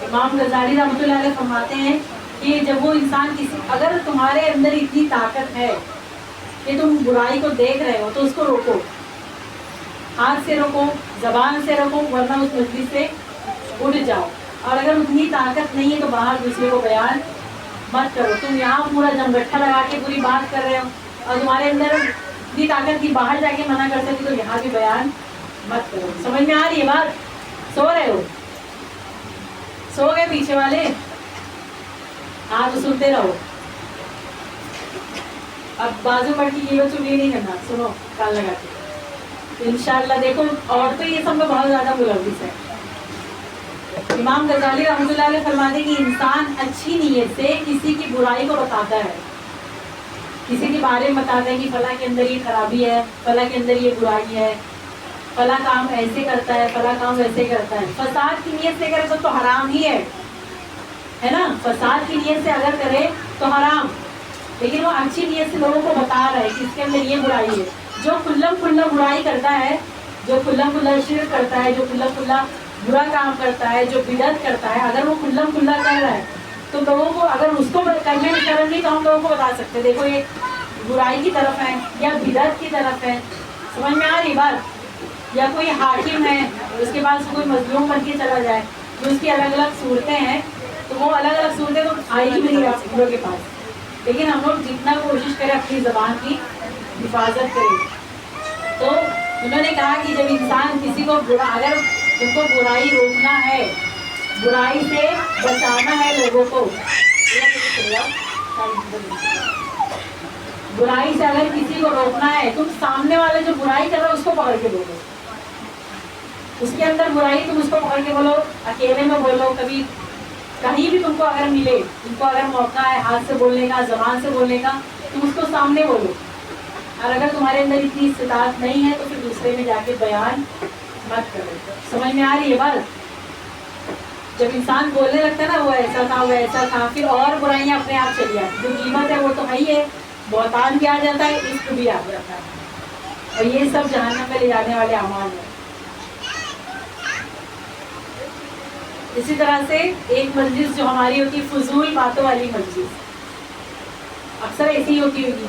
Speaker 1: امام غزالی رحمۃ اللہ علیہ فرماتے ہیں کہ جب وہ انسان اگر تمہارے اندر اتنی طاقت ہے کہ تم برائی کو دیکھ رہے ہو تو اس کو روکو، ہاتھ سے روکو، زبان سے روکو، ورنہ اس مجلس سے اٹھ جاؤ. اور اگر اتنی طاقت نہیں ہے تو باہر دوسرے کو بیان مت کرو. تم یہاں پورا جمگٹھا لگا کے پوری بات کر رہے ہو اور تمہارے اندر اتنی طاقت کی باہر جا کے منع کر سکتی تو یہاں بھی بیان مت کرو. سمجھ میں آ رہی ہے بات؟ سو رہے ہو؟ سو گئے پیچھے والے؟ ہاں تو سنتے رہو. اب بازو پڑ کی یہ چگلی نہیں کرنا، سنو کال لگا کے انشاءاللہ. دیکھو اور تو یہ سب میں بہت زیادہ ملوث ہے. امام غزالی رحمۃ اللہ علیہ فرماتے کہ انسان اچھی نیت سے کسی کی برائی کو بتاتا ہے، کسی کے بارے میں بتاتا ہے کہ فلاں کے اندر یہ خرابی ہے، فلاں کے اندر یہ برائی ہے، فلاں کام ایسے کرتا ہے، فلاں کام ویسے کرتا ہے. فساد کی نیت سے کرے تو حرام ہی ہے نا. فساد کی نیت سے اگر کرے تو حرام، لیکن وہ اچھی نیت سے لوگوں کو بتا رہا ہے کہ اس کے اندر یہ برائی ہے. جو کھلم کھلا برائی کرتا ہے، جو کھلم کھلا شرک کرتا ہے، جو کھلم کھلا برا کام کرتا ہے، جو بدعت کرتا ہے، اگر وہ کھلم کھلا کر رہا ہے تو لوگوں کو، اگر اس کو کرنے میں شرم نہیں تو ہم لوگوں کو بتا سکتے دیکھو یہ برائی کی طرف ہے یا بدعت کی طرف ہے. سمجھ میں آ رہی بات؟ یا کوئی حاکم ہے اس کے پاس کوئی مظلوم بن کے چلا جائے، جو اس کی الگ الگ صورتیں ہیں تو وہ الگ الگ صورتیں تو آئی ہی نہیں آپ لوگوں کے پاس. لیکن ہم لوگ جتنا کوشش کریں اپنی زبان کی حفاظت کریں. تو انہوں نے کہا کہ جب انسان کسی کو اگر ان کو برائی روکنا ہے، برائی سے بچانا ہے لوگوں کو، برائی سے اگر کسی کو روکنا ہے، تم سامنے والے جو برائی کر رہے اس کو پکڑ کے بولو. اس کے اندر برائی تم اس کو پکڑ کے بولو، اکیلے میں بولو، کبھی کہیں بھی تم کو اگر ملے، تم کو اگر موقع ہے ہاتھ سے بولنے کا، زبان سے بولنے کا، تم اس کو سامنے بولو. اور اگر تمہارے اندر اتنی استطاعت نہیں ہے تو پھر دوسرے میں جا کے بیان مت کرو. سمجھ میں آ رہی ہے بات؟ جب انسان بولنے لگتا ہے نا وہ ایسا تھا، وہ ایسا تھا، پھر اور برائیاں اپنے آپ چلی آتی. جو قیمت ہے وہ تو ہے ہی ہے، بہتان بھی آ جاتا ہے، عشق بھی آ جاتا ہے، اور یہ سب جہنم میں لے جانے والے اعمال ہیں. اسی طرح سے ایک مجلس جو ہماری ہوتی ہے فضول باتوں والی مجلس، اکثر ایسی ہی ہوتی ہوگی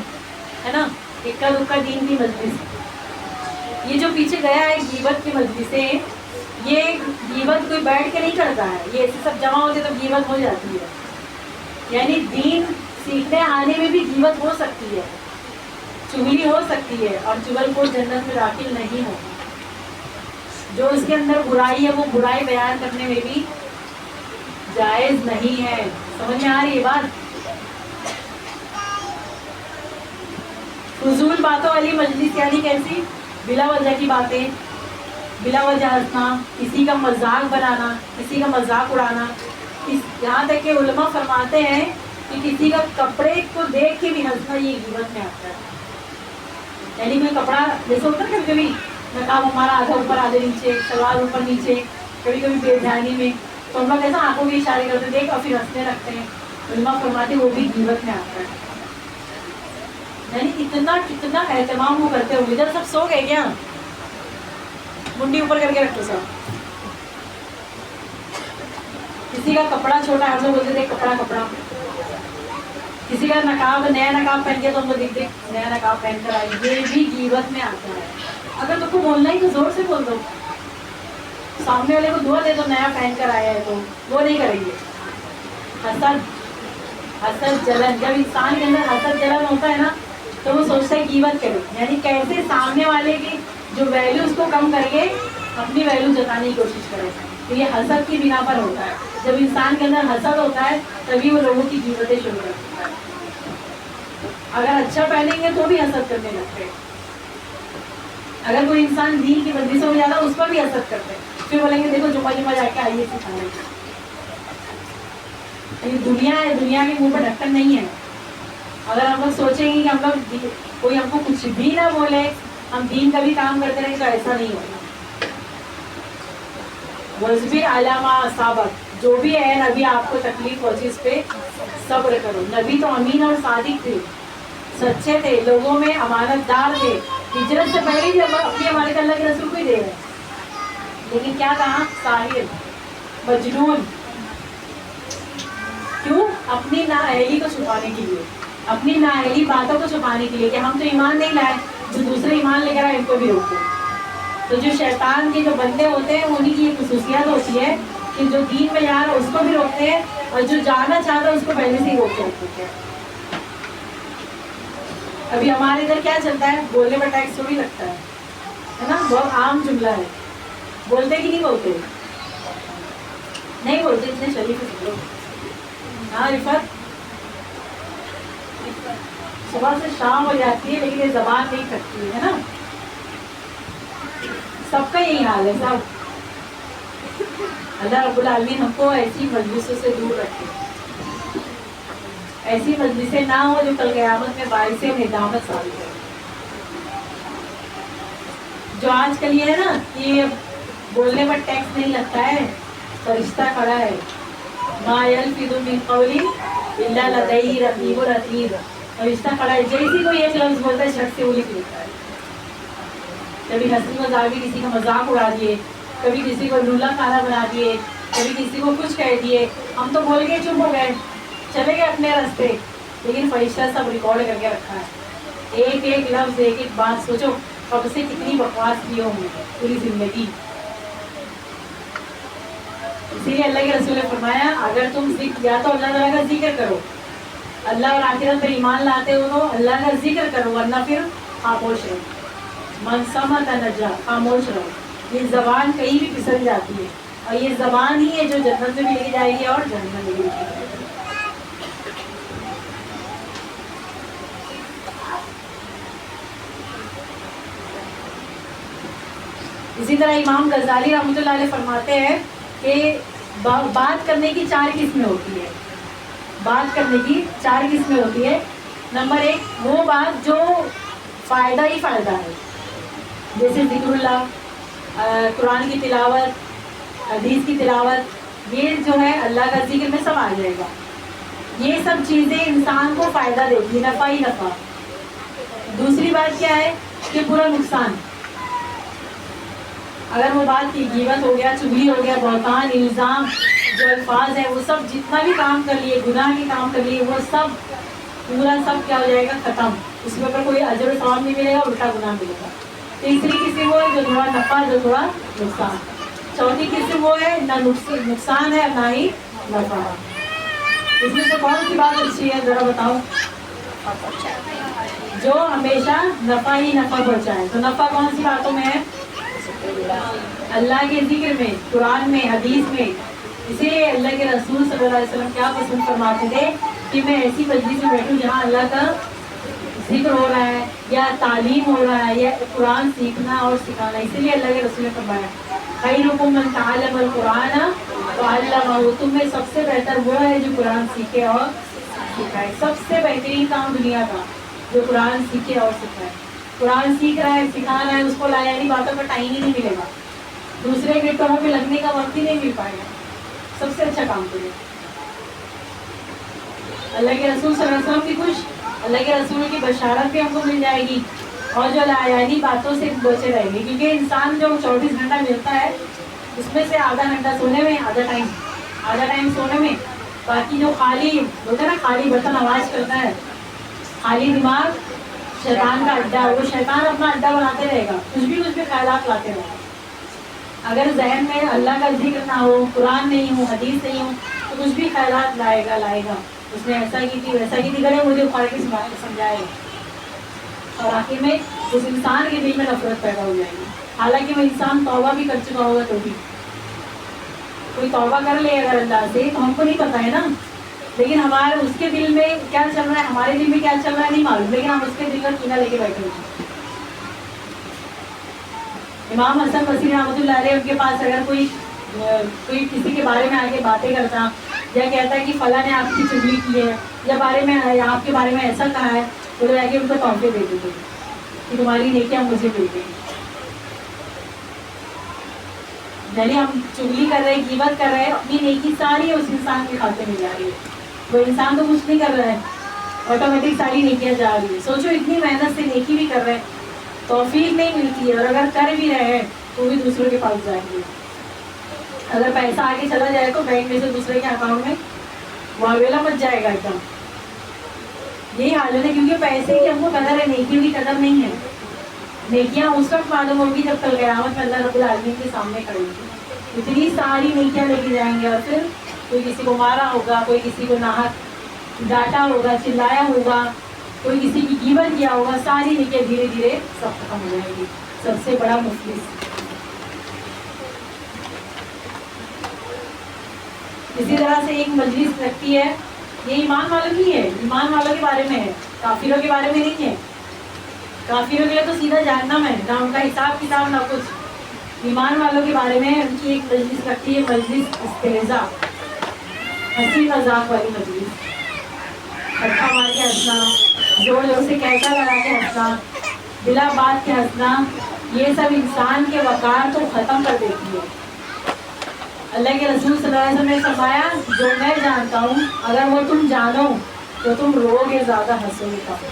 Speaker 1: ہے نا، اکا دکا دین کی مجلس. یہ جو پیچھے گیا ہے غیبت کی مجلسیں، یہ غیبت کوئی بیٹھ کے نہیں کرتا ہے، یہ ایسے سب جمع ہوتے تو غیبت ہو جاتی ہے. یعنی دین سیکھنے آنے میں بھی غیبت ہو سکتی ہے، چغلی ہو سکتی ہے، اور چغل کو جنت میں داخل نہیں ہوگی. جو اس کے اندر برائی ہے وہ برائی بیان کرنے میں بھی جائز نہیں ہے. سمجھ میں آ رہی ہے بات؟ فضول باتوں والی مجلس یعنی کیسی؟ بلا وجہ کی باتیں، بلا وجہ ہنسنا، کسی کا مذاق بنانا، کسی کا مذاق اڑانا. یہاں تک کہ علماء فرماتے ہیں کہ کسی کا کپڑے کو دیکھ کے بھی ہنسنا یہ غیبت میں آتا ہے. یعنی کوئی کپڑا جیسے ہوتا ہے کبھی کبھی نقاب ہمارا آدھا اوپر آدھے نیچے، شلوار اوپر نیچے، کبھی کبھی بے دھیانی میں، تو ہم لوگ ایسا آنکھوں کے اشارے کرتے دیکھ اور پھر ہنسنے لگتے ہیں. علماء فرماتے ہیں وہ بھی غیبت میں آتا ہے. یعنی اتنا کتنا اہتمام وہ کرتے ہوں. ادھر سب سو گئے کیا؟ منڈی اوپر کر کے رکھو سب. کسی کا کپڑا چھوٹا، ہم لوگ بولتے تھے کپڑا کپڑا. کسی کا نقاب، نیا نقاب پہن کے تو ہم لوگ دیکھتے نیا نقاب پہن کر آئی، یہ بھی غیبت میں آتا ہے. اگر تم کو بولنا ہی تو زور سے بول دو، سامنے والے کو دعا دے دو نیا پہن کر آیا ہے، تو وہ نہیں کریں گے. حسد جلن، جب انسان کے اندر حسد جلن ہوتا ہے نا تو وہ سوچتا ہے غیبت کرے، یعنی کیسے سامنے والے کی جو ویلیو اس کو کم کر کے اپنی ویلیو جتانے کی کوشش کرے. تو یہ حسد کی بنا پر ہوتا ہے. جب انسان کے اندر حسد ہوتا ہے تبھی وہ لوگوں کی غیبتیں شروع کر دیتا ہے. اگر اچھا پہنیں گے تو بھی حسد کرنے لگتے ہیں، اگر کوئی انسان دین کی بدی سے ہو جاتا ہے اس پر بھی اثر کرتے ہیں، پھر بولیں گے دیکھو جمعہ جمعہ جا کے آئیے سکھانے کی. یہ دنیا ہے، دنیا کے منہ پہ ڈھکن نہیں ہے. اگر ہم لوگ سوچیں گے کہ ہم لوگ کوئی ہم کو کچھ بھی نہ بولے ہم دین کا بھی کام کرتے رہیں تو ایسا نہیں ہوگا. وَاصْبِرْ عَلَىٰ مَا أَصَابَكَ، جو بھی ہے نبی آپ کو تکلیف پہنچی اس پہ صبر کرو. نبی تو امین اور صادق تھے، سچے تھے، لوگوں میں امانت دار تھے، ہجرت سے پہلے بھی اپنی امانت اللہ کے رسول کو ہی دے رہے. لیکن کیا کہا؟ ساحر، مجنون. کیوں؟ اپنی نااہلی کو چھپانے کے لیے، اپنی نااہلی باتوں کو چھپانے کے لیے کہ ہم تو ایمان نہیں لائے، جو دوسرے ایمان لے کر آئے ان کو بھی روکو. تو جو شیطان کے جو بندے ہوتے ہیں انہیں کی ایک خصوصیت ہوتی ہے کہ جو دین میں جا رہا ہے اس کو بھی روکتے ہیں اور جو جانا چاہتا ہے اس کو پہلے سے ہی روک کے رکھتے ہیں. ابھی ہمارے ادھر کیا چلتا ہے؟ بولنے پر ٹیکس تھوڑی لگتا ہے نا، بہت عام جملہ ہے. بولتے کہ نہیں بولتے؟ نہیں بولتے، اتنے شریف ہے سب لوگ. ہاں رفت، صبح سے شام ہو جاتی ہے لیکن یہ زبان نہیں کٹتی ہے نا. سب کا یہی حال ہے سب. اللہ رب العالمین ہم کو ایسی مجلسوں سے دور رکھے، ایسی مجلسیں نہ ہو جو کل قیامت میں باعث ندامت ثابت ہے. جو آج کل یہ ہے نا کہ بولنے پر ٹیکس نہیں لگتا ہے، فرشتہ کھڑا ہے، ما یلفظ من قول الا لدیہ رقیب عتید. فرشتہ کھڑا ہے، جیسی کوئی ایک لفظ بولتا ہے شخص سے وہ لکھ لیتا ہے. کبھی ہنسی مذاق بھی کسی کا مذاق اڑا دیے، کبھی کسی کو لولا کھانا بنا دیے، کبھی کسی کو کچھ کہہ دیے. ہم تو بول کے چپ ہو گئے، چلے گئے اپنے راستے، لیکن فرشتہ سب ریکارڈ کر کے رکھا ہے. ایک ایک لفظ، ایک ایک بات. سوچو کب سے کتنی بکواس کی ہوں گی پوری زندگی. اسی لیے اللہ کے رسول نے فرمایا اگر تم یا تو اللہ تعالیٰ کا ذکر کرو، اللہ اور آخرت پر ایمان لاتے ہو تو اللہ کا ذکر کرو، ورنہ پھر خاموش رہو. من صمت نجا، خاموش رہو. یہ زبان کہیں بھی پھسل جاتی ہے اور یہ زبان ہی ہے جو جنت میں بھی لے جائے گی اور جہنم میں بھی لے جائے گی. اسی طرح امام غزالی رحمۃ اللہ علیہ فرماتے ہیں کہ بات کرنے کی 4 قسمیں ہوتی ہے. بات کرنے کی 4 قسمیں ہوتی ہے. نمبر 1 وہ بات جو فائدہ ہی فائدہ ہے، جیسے ذکر اللہ، قرآن کی تلاوت، حدیث کی تلاوت. یہ جو ہے اللہ کا ذکر میں سب آ جائے گا. یہ سب چیزیں انسان کو فائدہ دیتی، نفع ہی نفع. دوسری بات کیا ہے کہ برا نقصان. اگر وہ بات کی غیبت ہو گیا، چغلی ہو گیا، بہتان، الزام، جو الفاظ ہیں وہ سب جتنا بھی کام کر لیے، گناہ کے کام کر لیے، وہ سب پورا سب کیا ہو جائے گا؟ ختم. اس کے اوپر کوئی اجر و ثواب نہیں ملے گا، الٹا گناہ ملے گا. تیسری قسم وہ ہے جو تھوڑا نفع، جو تھوڑا نقصان. چوتھی قسم وہ ہے نہ نقصان ہے نہ ہی نفع. اس میں سے کون سی بات اچھی ہے ذرا بتاؤ؟ جو ہمیشہ نفع ہی نفع پہنچائے. تو نفع کون سی باتوں میں ہے؟ اللہ کے ذکر میں، قرآن میں، حدیث میں. اسی لیے اللہ کے رسول صلی اللہ علیہ وسلم کیا پسند فرماتے تھے کہ میں ایسی مجلس میں بیٹھوں جہاں اللہ کا ذکر ہو رہا ہے یا تعلیم ہو رہا ہے یا قرآن سیکھنا اور سکھانا. اسی لیے اللہ کے رسول نے فرمایا خیرکم من تعلم القرآن وعلمہ. تم میں سب سے بہتر وہ ہے جو قرآن سیکھے اور سکھائے. سب سے بہترین کام دنیا کا جو قرآن سیکھے اور سکھائے. قرآن سیکھ رہا ہے، سکھا رہا ہے، اس کو لایانی باتوں کا ٹائم ہی نہیں ملے گا، دوسرے کے کاموں پہ لگنے کا وقت ہی نہیں مل پائے گا. سب سے اچھا کام کرے. اللہ کے رسول صلی اللہ علیہ وسلم کی خوش، اللہ کے رسول کی بشارت بھی ہم کو مل جائے گی اور جو لایانی باتوں سے بچے رہیں گے. کیونکہ انسان جو 24 گھنٹہ ملتا ہے اس میں سے آدھا گھنٹہ سونے میں، آدھا ٹائم سونے میں، باقی جو خالی ہوتا ہے نا، خالی برتن آواز کرتا ہے، خالی دماغ شیطان کا اڈا. وہ شیطان اپنا اڈا بناتے رہے گا، کچھ بھی خیالات لاتے رہے گا. اگر ذہن میں اللہ کا ذکر نہ ہو، قرآن نہیں ہو، حدیث نہیں ہو، تو کچھ بھی خیالات لائے گا. اس نے ایسا کی تھی، ویسا کی تھی، گڑے مجھے اخاڑ کے سمجھائے اور آخر میں اس انسان کے دل میں نفرت پیدا ہو جائے گی. حالانکہ وہ انسان توبہ بھی کر چکا ہوگا تو بھی. کوئی توبہ کر لے اگر اللہ سے تو ہم کو نہیں پتا ہے نا، لیکن ہمارے اس کے دل میں کیا چل رہا ہے، ہمارے دل میں کیا چل رہا ہے نہیں معلوم، لیکن ہم اس کے دل کا کینہ لے کے بیٹھے ہوئے. امام حسن بصری رحمۃ اللہ علیہ، ان کے پاس اگر کوئی کسی کے بارے میں آ کے باتیں کرتا یا کہتا ہے کہ فلاں نے آپ کی چگلی کی ہے یا آپ کے بارے میں ایسا کہا ہے، تو لوگ آ کے ان کو تحفے دے دیتے کہ تمہاری نیکیاں مجھے مل گئی. یعنی ہم چگلی کر رہے ہیں، غیبت کر رہے ہیں، اپنی نیکی ساری اس انسان کے کھاتے میں جا رہی ہے. وہ انسان تو کچھ نہیں کر رہا ہے، آٹومیٹک ساری نیکیاں جا رہی ہے. سوچو اتنی محنت سے نیکی بھی کر رہے ہیں، توفیق نہیں ملتی ہے، اور اگر کر بھی رہے ہیں تو بھی دوسروں کے پاس جائیں گے. اگر پیسہ آگے چلا جائے تو بینک میں سے دوسرے کے اکاؤنٹ میں واویلا مچ جائے گا ایک دم. یہی حالت ہے، کیونکہ پیسے کی ہم کو قدر ہے، نیکیوں کی قدر نہیں ہے. نیکیاں اس وقت معلوم ہوگی جب کل قیامت میں اللہ رب العالمین کے سامنے کھڑے گی. اتنی ساری نیکیاں لے کے جائیں گے، اور پھر کوئی کسی کو مارا ہوگا، کوئی کسی کو ناحق ڈانٹا ہوگا، چلایا ہوگا، کوئی کسی کی غیبت کیا ہوگا، ساری نیکیاں دھیرے دھیرے سب ختم ہو جائیں گی. سب سے بڑا مفلس اسی طرح سے ایک مجلس رکھتی ہے، یہ ایمان والوں کی ہے، ایمان والوں کے بارے میں ہے، کافروں کے بارے میں نہیں ہے. کافروں کے لیے تو سیدھا جہنم ہے، نہ ان کا حساب کتاب نہ کچھ. ایمان والوں کے بارے میں ان کی ایک مجلس رکھتی ہے، مجلس استہزاء، ہنسی مذاق والی مجلس. اچھا مار کے ہنسنا، زور زور سے کیسا لگا کے ہنسنا، بلا بات کے ہنسنا، یہ سب انسان کے وقار کو ختم کر دیتی ہے. اللہ کے رسول صلی اللہ علیہ وسلم نے فرمایا، جو میں جانتا ہوں اگر وہ تم جانو تو تم رو گے زیادہ، ہنسو گے کم.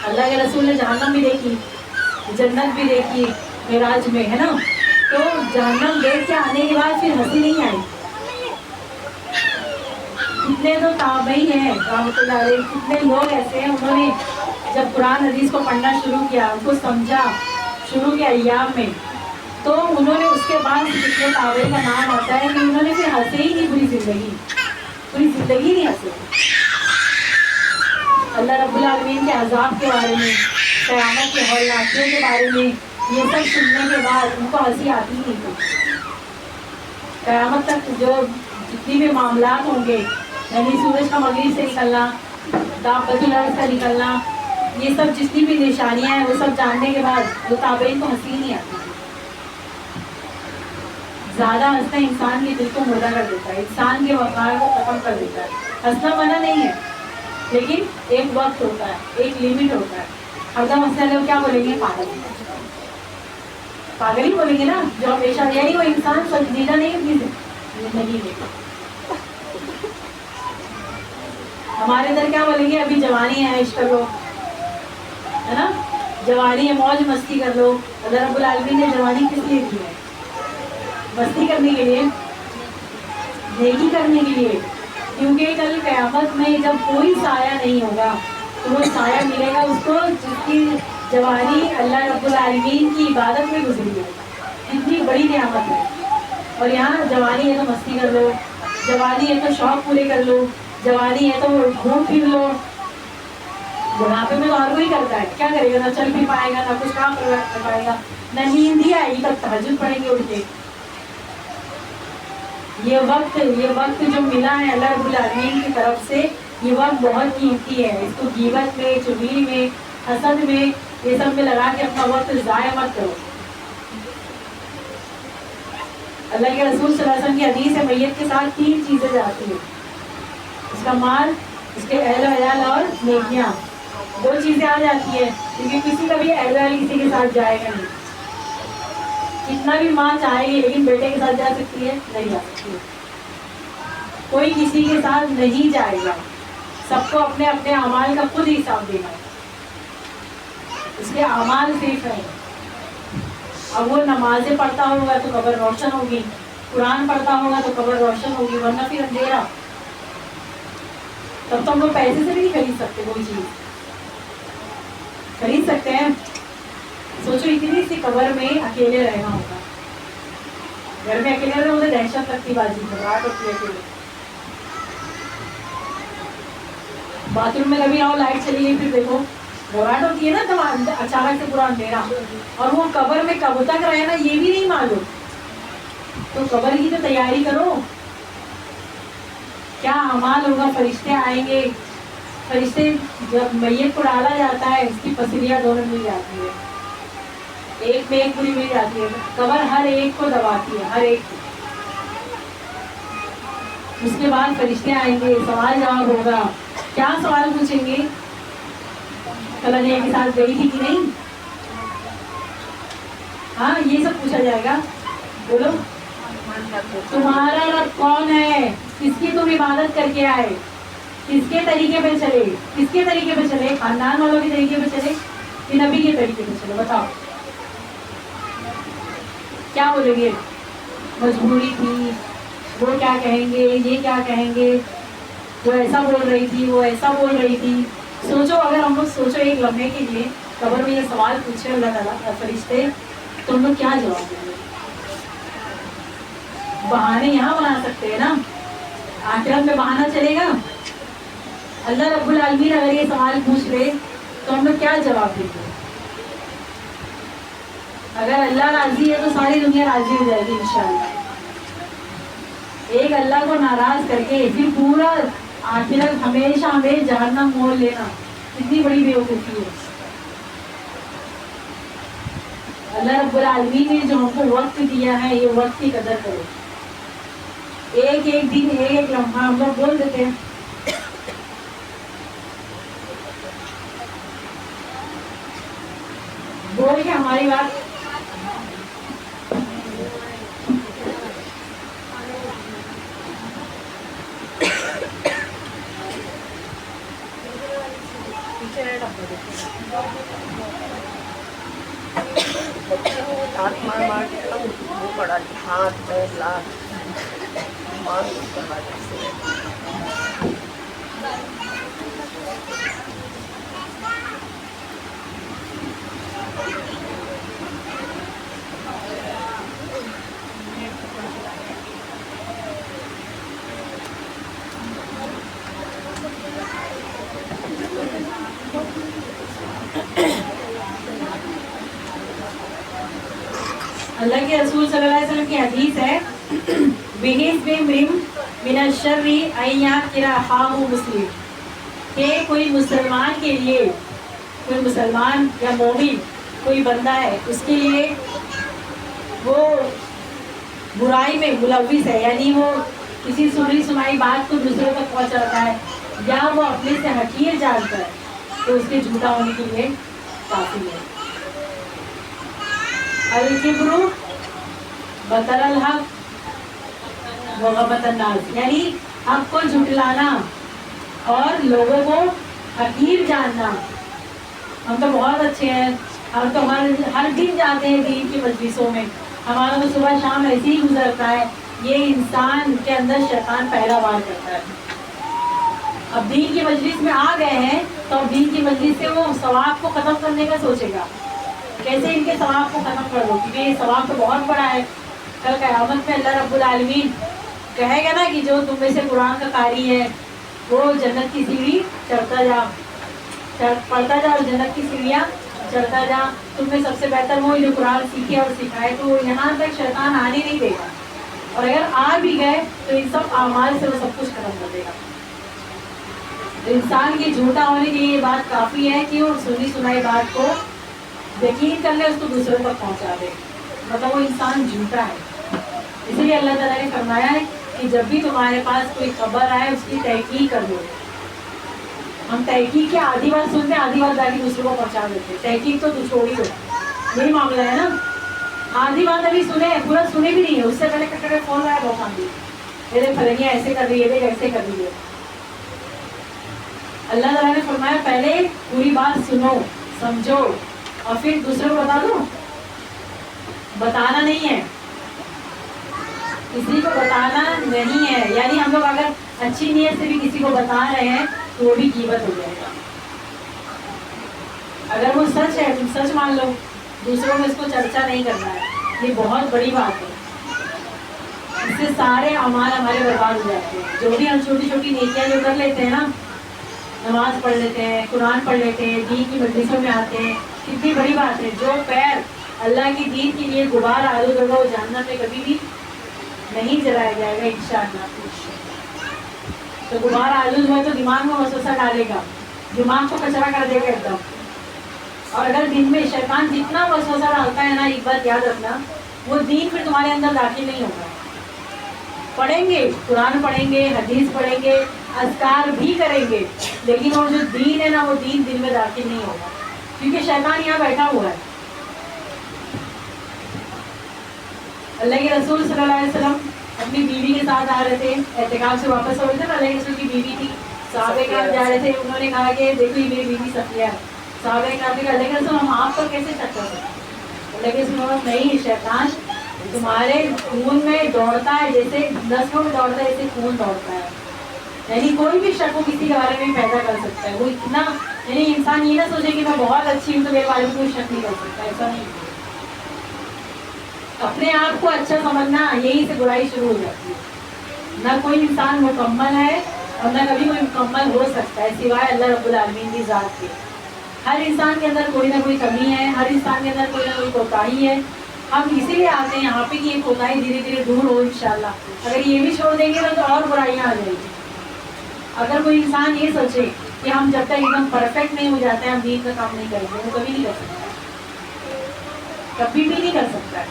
Speaker 1: اللہ کے رسول نے جہنم بھی دیکھی، جنت بھی دیکھی معراج میں، ہے نا. تو جہنم دیکھ کے آنے کے بعد پھر ہنسی نہیں آئی. کتنے تو تابعین ہیں رحمۃ اللہ علیہ، کتنے لوگ ایسے ہیں، انہوں نے جب قرآن حدیث کو پڑھنا شروع کیا، ان کو سمجھا شروع کے ایام میں، تو انہوں نے اس کے بعد کتنے تابعین کا نام آتا ہے کہ انہوں نے پھر ہنسے ہی نہیں پوری زندگی نہیں ہنسے. اللہ رب العالمین کے عذاب کے بارے میں، قیامت کے ہولناکیوں کے بارے میں یہ سب سننے کے بعد ان کو ہنسی آتی ہی نہیں تھی. قیامت تک جو جتنی بھی معاملات ہوں گے، یعنی سورج کا مغرب سے نکلنا، دابۃ الارض کا نکلنا، یہ سب جتنی بھی نشانیاں ہیں وہ سب جاننے کے بعد وہ تابعین کو ہنسی نہیں آتی. زیادہ ہنسنا انسان کے دل کو مردہ کر دیتا ہے، انسان کے وقار کو ختم کر دیتا ہے. ہنسنا منع نہیں ہے، لیکن ایک وقت ہوتا ہے، ایک لمٹ ہوتا ہے. ہر دم ہنسنے والے کیا بولیں گے؟ پاگل ہی بولیں گے نا، جو ہمیشہ، یعنی وہ انسان سنجیدہ نہیں اپنی زندگی میں. ہمارے ادھر کیا بولیں گے؟ ابھی جوانی ہے، عشق کرو، ہے نا، جوانی ہے، موج مستی کر لو. اللہ رب العالمین نے جوانی کس لیے دی ہے؟ مستی کرنے کے لیے، نیکی کرنے کے لیے. کیونکہ کل قیامت میں جب کوئی سایہ نہیں ہوگا تو وہ سایہ ملے گا اس کو جس کی جوانی اللہ رب العالمین کی عبادت میں گزری ہے. اتنی بڑی نعمت ہے. اور یہاں جوانی ہے تو مستی کر لو، جوانی ہے تو شوق پورے کر لو، جوانی ہے تو گھوم پھر لو. بڑھاپے میں تو ہر کوئی کرتا ہے، کیا کرے گا؟ نہ چل بھی پائے گا، نہ کچھ کام کر پائے گا، نہ نیند ہی آئے گی، تب تہجد پڑھیں گے اٹھ کے. یہ وقت جو ملا ہے اللہ رب العالمین کی طرف سے، یہ وقت بہت قیمتی ہے. اس کو غیبت میں، چغلی میں، حسد میں، یہ سب میں لگا کے اپنا وقت ضائع مت کرو. اللہ کے رسول صلی اللہ علیہ وسلم کی حدیث ہے، میت کے ساتھ 3 چیزیں جاتی ہیں، اس کا مال، اس کے اہل و عیال اور نیکیاں. 2 چیزیں آ جاتی ہیں، کیونکہ کسی کا بھی اہل و عیال کسی کے ساتھ جائے گا نہیں. کتنا بھی ماں چاہے گی لیکن بیٹے کے ساتھ جا سکتی ہے؟ نہیں جا سکتی. کوئی کسی کے ساتھ نہیں جائے گا. سب کو اپنے اپنے اعمال کا خود حساب دینا ہے. اس کے اعمال صرف ہیں. اب وہ نمازیں پڑھتا ہوگا تو قبر روشن ہوگی، قرآن پڑھتا ہوگا تو قبر روشن ہوگی، ورنہ پھر اندھیرا. تب تو ہم لوگ پیسے سے بھی نہیں خرید سکتے. کوئی چیز خرید سکتے ہیں؟ سوچو اتنی سی قبر میں اکیلے رہنا ہوگا. گھر میں اکیلے رہنا، مجھے دہشت لگتی، بازی گھبراہٹ ہوتی ہے اکیلے. باتھ روم میں کبھی آؤ، لائٹ چلی گئی، پھر دیکھو گھبراہٹ ہوتی ہے نا، تو اچانک سے پورا اندھیرا. اور وہ قبر میں کب تک رہنا یہ بھی نہیں معلوم. تو قبر کی تو تیاری کرو. کیا اعمال ہوگا؟ فرشتے آئیں گے، فرشتے جب میت کو ڈالا جاتا ہے اس کی پسلیاں دونوں مل جاتی ہے. ایک میں ایک پوری مل جاتی ہے. قبر ہر ایک کو دباتی ہے, ہر ایک کو. اس کے بعد فرشتے آئیں گے, سوال جواب ہوگا. کیا سوال پوچھیں گے؟ کل کے ساتھ گئی تھی کہ نہیں؟ ہاں یہ سب پوچھا جائے گا. بولو, تمہارا رب کون ہے؟ کس کی تم عبادت کر کے آئے؟ کس کے طریقے پہ چلے؟ کس کے طریقے پہ چلے؟ خاندان والوں کے طریقے پہ چلے کہ نبی کے طریقے پہ چلے؟ بتاؤ کیا بولیں گے؟ مجبوری تھی, وہ کیا کہیں گے, یہ کیا کہیں گے, وہ ایسا بول رہی تھی, وہ ایسا بول رہی تھی. سوچو, اگر ہم لوگ سوچو ایک لمحے کے لیے, قبر میں یہ سوال پوچھے اللہ تعالیٰ فرشتے, تو ہم لوگ کیا جواب دیں گے؟ بہانے یہاں بنا سکتے ہیں نا, آخرت میں بہانا چلے گا؟ اللہ رب العالمین اگر یہ سوال پوچھ لے تو ہم لوگ کیا جواب دیں گے؟ اگر اللہ راضی ہے تو ساری دنیا راضی ہو جائے گی انشاءاللہ. ایک اللہ کو ناراض کر کے پھر پورا آخرت ہمیشہ ہمیں جہنم مول لینا, کتنی بڑی بیوقوفی ہے. اللہ رب العالمین نے جو ہم کو وقت دیا ہے, یہ وقت کی قدر کرو. ایک ایک دن, ایک ایک لمحہ ہم لوگ بول دیتے ہیں بول کے ہماری بات
Speaker 3: ہاتھ مار مار کے وہ بڑا ہاتھ پیر لاکھ مار کروا
Speaker 1: اللہ کے رسول صلی اللہ علیہ وسلم کی حدیث ہے, مسلم, کہ کوئی مسلمان کے لیے, کوئی مسلمان یا مومن کوئی بندہ ہے, اس کے لیے وہ برائی میں ملوث ہے, یعنی وہ کسی سنی سنائی بات کو دوسروں تک پہنچاتا ہے, یا وہ اپنے سے حقیر جانتا ہے, تو اس کے جھوٹا ہونے کے لیے کافی ہے. الکبر بطر الحق وغبط الناس, یعنی حق کو جھٹلانا اور لوگوں کو حقیر جاننا. ہم تو بہت اچھے ہیں, ہم تو ہر دن جاتے ہیں دین کی مجلسوں میں, ہمارا تو صبح شام ایسے ہی گزرتا ہے. یہ انسان کے اندر شیطان پہلا وار کرتا ہے. اب دین کی مجلس میں آ گئے ہیں تو اب دین کی مجلس سے وہ ثواب کو ختم کرنے کا سوچے گا, کیسے ان کے ثواب کو ختم کر دو, کیونکہ یہ ثواب تو بہت بڑا ہے. کل قیامت میں اللہ رب العالمین کہے گا نا کہ جو تم میں سے قرآن کا قاری ہے وہ جنت کی سیڑھی چڑھتا جا, پڑھتا جا اور جنت کی سیڑھیاں چڑھتا جا. تم میں سب سے بہتر وہ جو قرآن سیکھے اور سکھائے, تو یہاں تک شیطان آنے نہیں دے گا, اور اگر آ بھی گئے تو ان سب اعمال سے وہ سب کچھ ختم کر دے گا. انسان کے جھوٹا ہونے کے لیے یہ بات کافی ہے کہ وہ سنی سنائی بات کو یقین کر لے, اس کو دوسروں تک پہنچا دے, مطلب وہ انسان جھوٹا ہے. اسی لیے اللہ تعالیٰ نے فرمایا ہے کہ جب بھی تمہارے پاس کوئی خبر آئے اس کی تحقیق کر دو. ہم تحقیق کی آدھی بات سنتے, آدھی بات جا کے دوسروں کو پہنچا دیتے. تحقیق تو چھوڑی دو, یہی معاملہ ہے نا. آدھی بات ابھی سنے, پورا سنے بھی نہیں ہے, اس سے پہلے کٹے فون آیا بہت آدھی, میرے فلنگیاں ایسے کر رہی ہے, ایسے کر رہی ہے. اللہ تعالیٰ نے فرمایا پہلے پوری بات سنو, سمجھو, اور پھر دوسروں کو بتا دو. بتانا نہیں ہے, کسی کو بتانا نہیں ہے. یعنی ہم لوگ اگر اچھی نیت سے بھی کسی کو بتا رہے ہیں تو وہ بھی غیبت ہو جائے گا. اگر وہ سچ ہے تم سچ مان لو, دوسروں میں اس کو چرچا نہیں کرنا ہے. یہ بہت بڑی بات ہے, اس سے سارے اعمال ہمارے برباد ہو جاتے ہیں. جو بھی ہم چھوٹی چھوٹی نیکیاں جو کر لیتے ہیں نا, نماز پڑھ لیتے ہیں, قرآن پڑھ لیتے ہیں, دین کی مجلسوں میں آتے ہیں, کتنی بڑی بات ہے. جو پیر اللہ کی دین کے لیے غبار آلود ہوگا وہ جہنم میں کبھی بھی نہیں جلایا جائے گا انشاءاللہ. تو غبار آلود ہوا تو دماغ میں وسوسہ ڈالے گا, دماغ کو کچرا کر دے گا ایک دم. اور اگر دن میں شیطان جتنا وسوسہ ڈالتا ہے نا، ایک بات یاد رکھنا، وہ دین پھر تمہارے اندر داخل نہیں ہوگا. پڑھیں گے، قرآن پڑھیں گے، حدیث پڑھیں گے، اذکار بھی کریں گے، لیکن وہ جو دین ہے نا، وہ دین دل میں داخل نہیں ہوگا، کیونکہ شیطان یہاں بیٹھا ہوا ہے. اللہ کے رسول صلی اللہ علیہ وسلم اپنی بیوی کے ساتھ آ رہے تھے، اعتکاف سے واپس ہو رہے تھے. اللہ کے رسول کی بیوی تھی، صحابہ کرام جا رہے تھے، انہوں نے کہا کہ دیکھو یہ میری بیوی صفیہ ہے. صحابہ کرام نے کہا اللہ کے رسول ہم آپ پر کیسے شک کر سکتے ہیں؟ اللہ کے رسول نہیں، شیطان تمہارے خون میں دوڑتا ہے، جیسے نسلوں میں دوڑتا ہے ایسے خون دوڑتا ہے. یعنی کوئی بھی شک وہ کسی کے بارے میں پیدا کر سکتا ہے. وہ اتنا، یعنی انسان یہ نہ سوچے کہ میں بہت اچھی ہوں تو میرے بارے میں کوئی شک نہیں کر سکتا، ایسا نہیں. اپنے آپ کو اچھا سمجھنا، یہی سے برائی شروع ہو جاتی ہے. نہ کوئی انسان مکمل ہے اور نہ کبھی کوئی مکمل ہو سکتا ہے سوائے اللہ رب العالمین کی ذات کے. ہر انسان کے اندر کوئی نہ کوئی کمی ہے، ہر انسان کے اندر کوئی نہ کوئی کوتاہی ہے. ہم اسی لیے آتے ہیں یہاں پہ کہ یہ کوتاہی دھیرے دھیرے دور ہو انشاءاللہ. اگر یہ بھی چھوڑ دیں گے تو اور برائیاں آ جائیں گی. اگر کوئی انسان یہ سوچے کہ ہم جب تک ایک دم پرفیکٹ نہیں ہو جاتے ہیں ہم دین کا کام نہیں کریں گے، وہ کبھی نہیں کر سکتا، کبھی بھی نہیں کر سکتا ہے.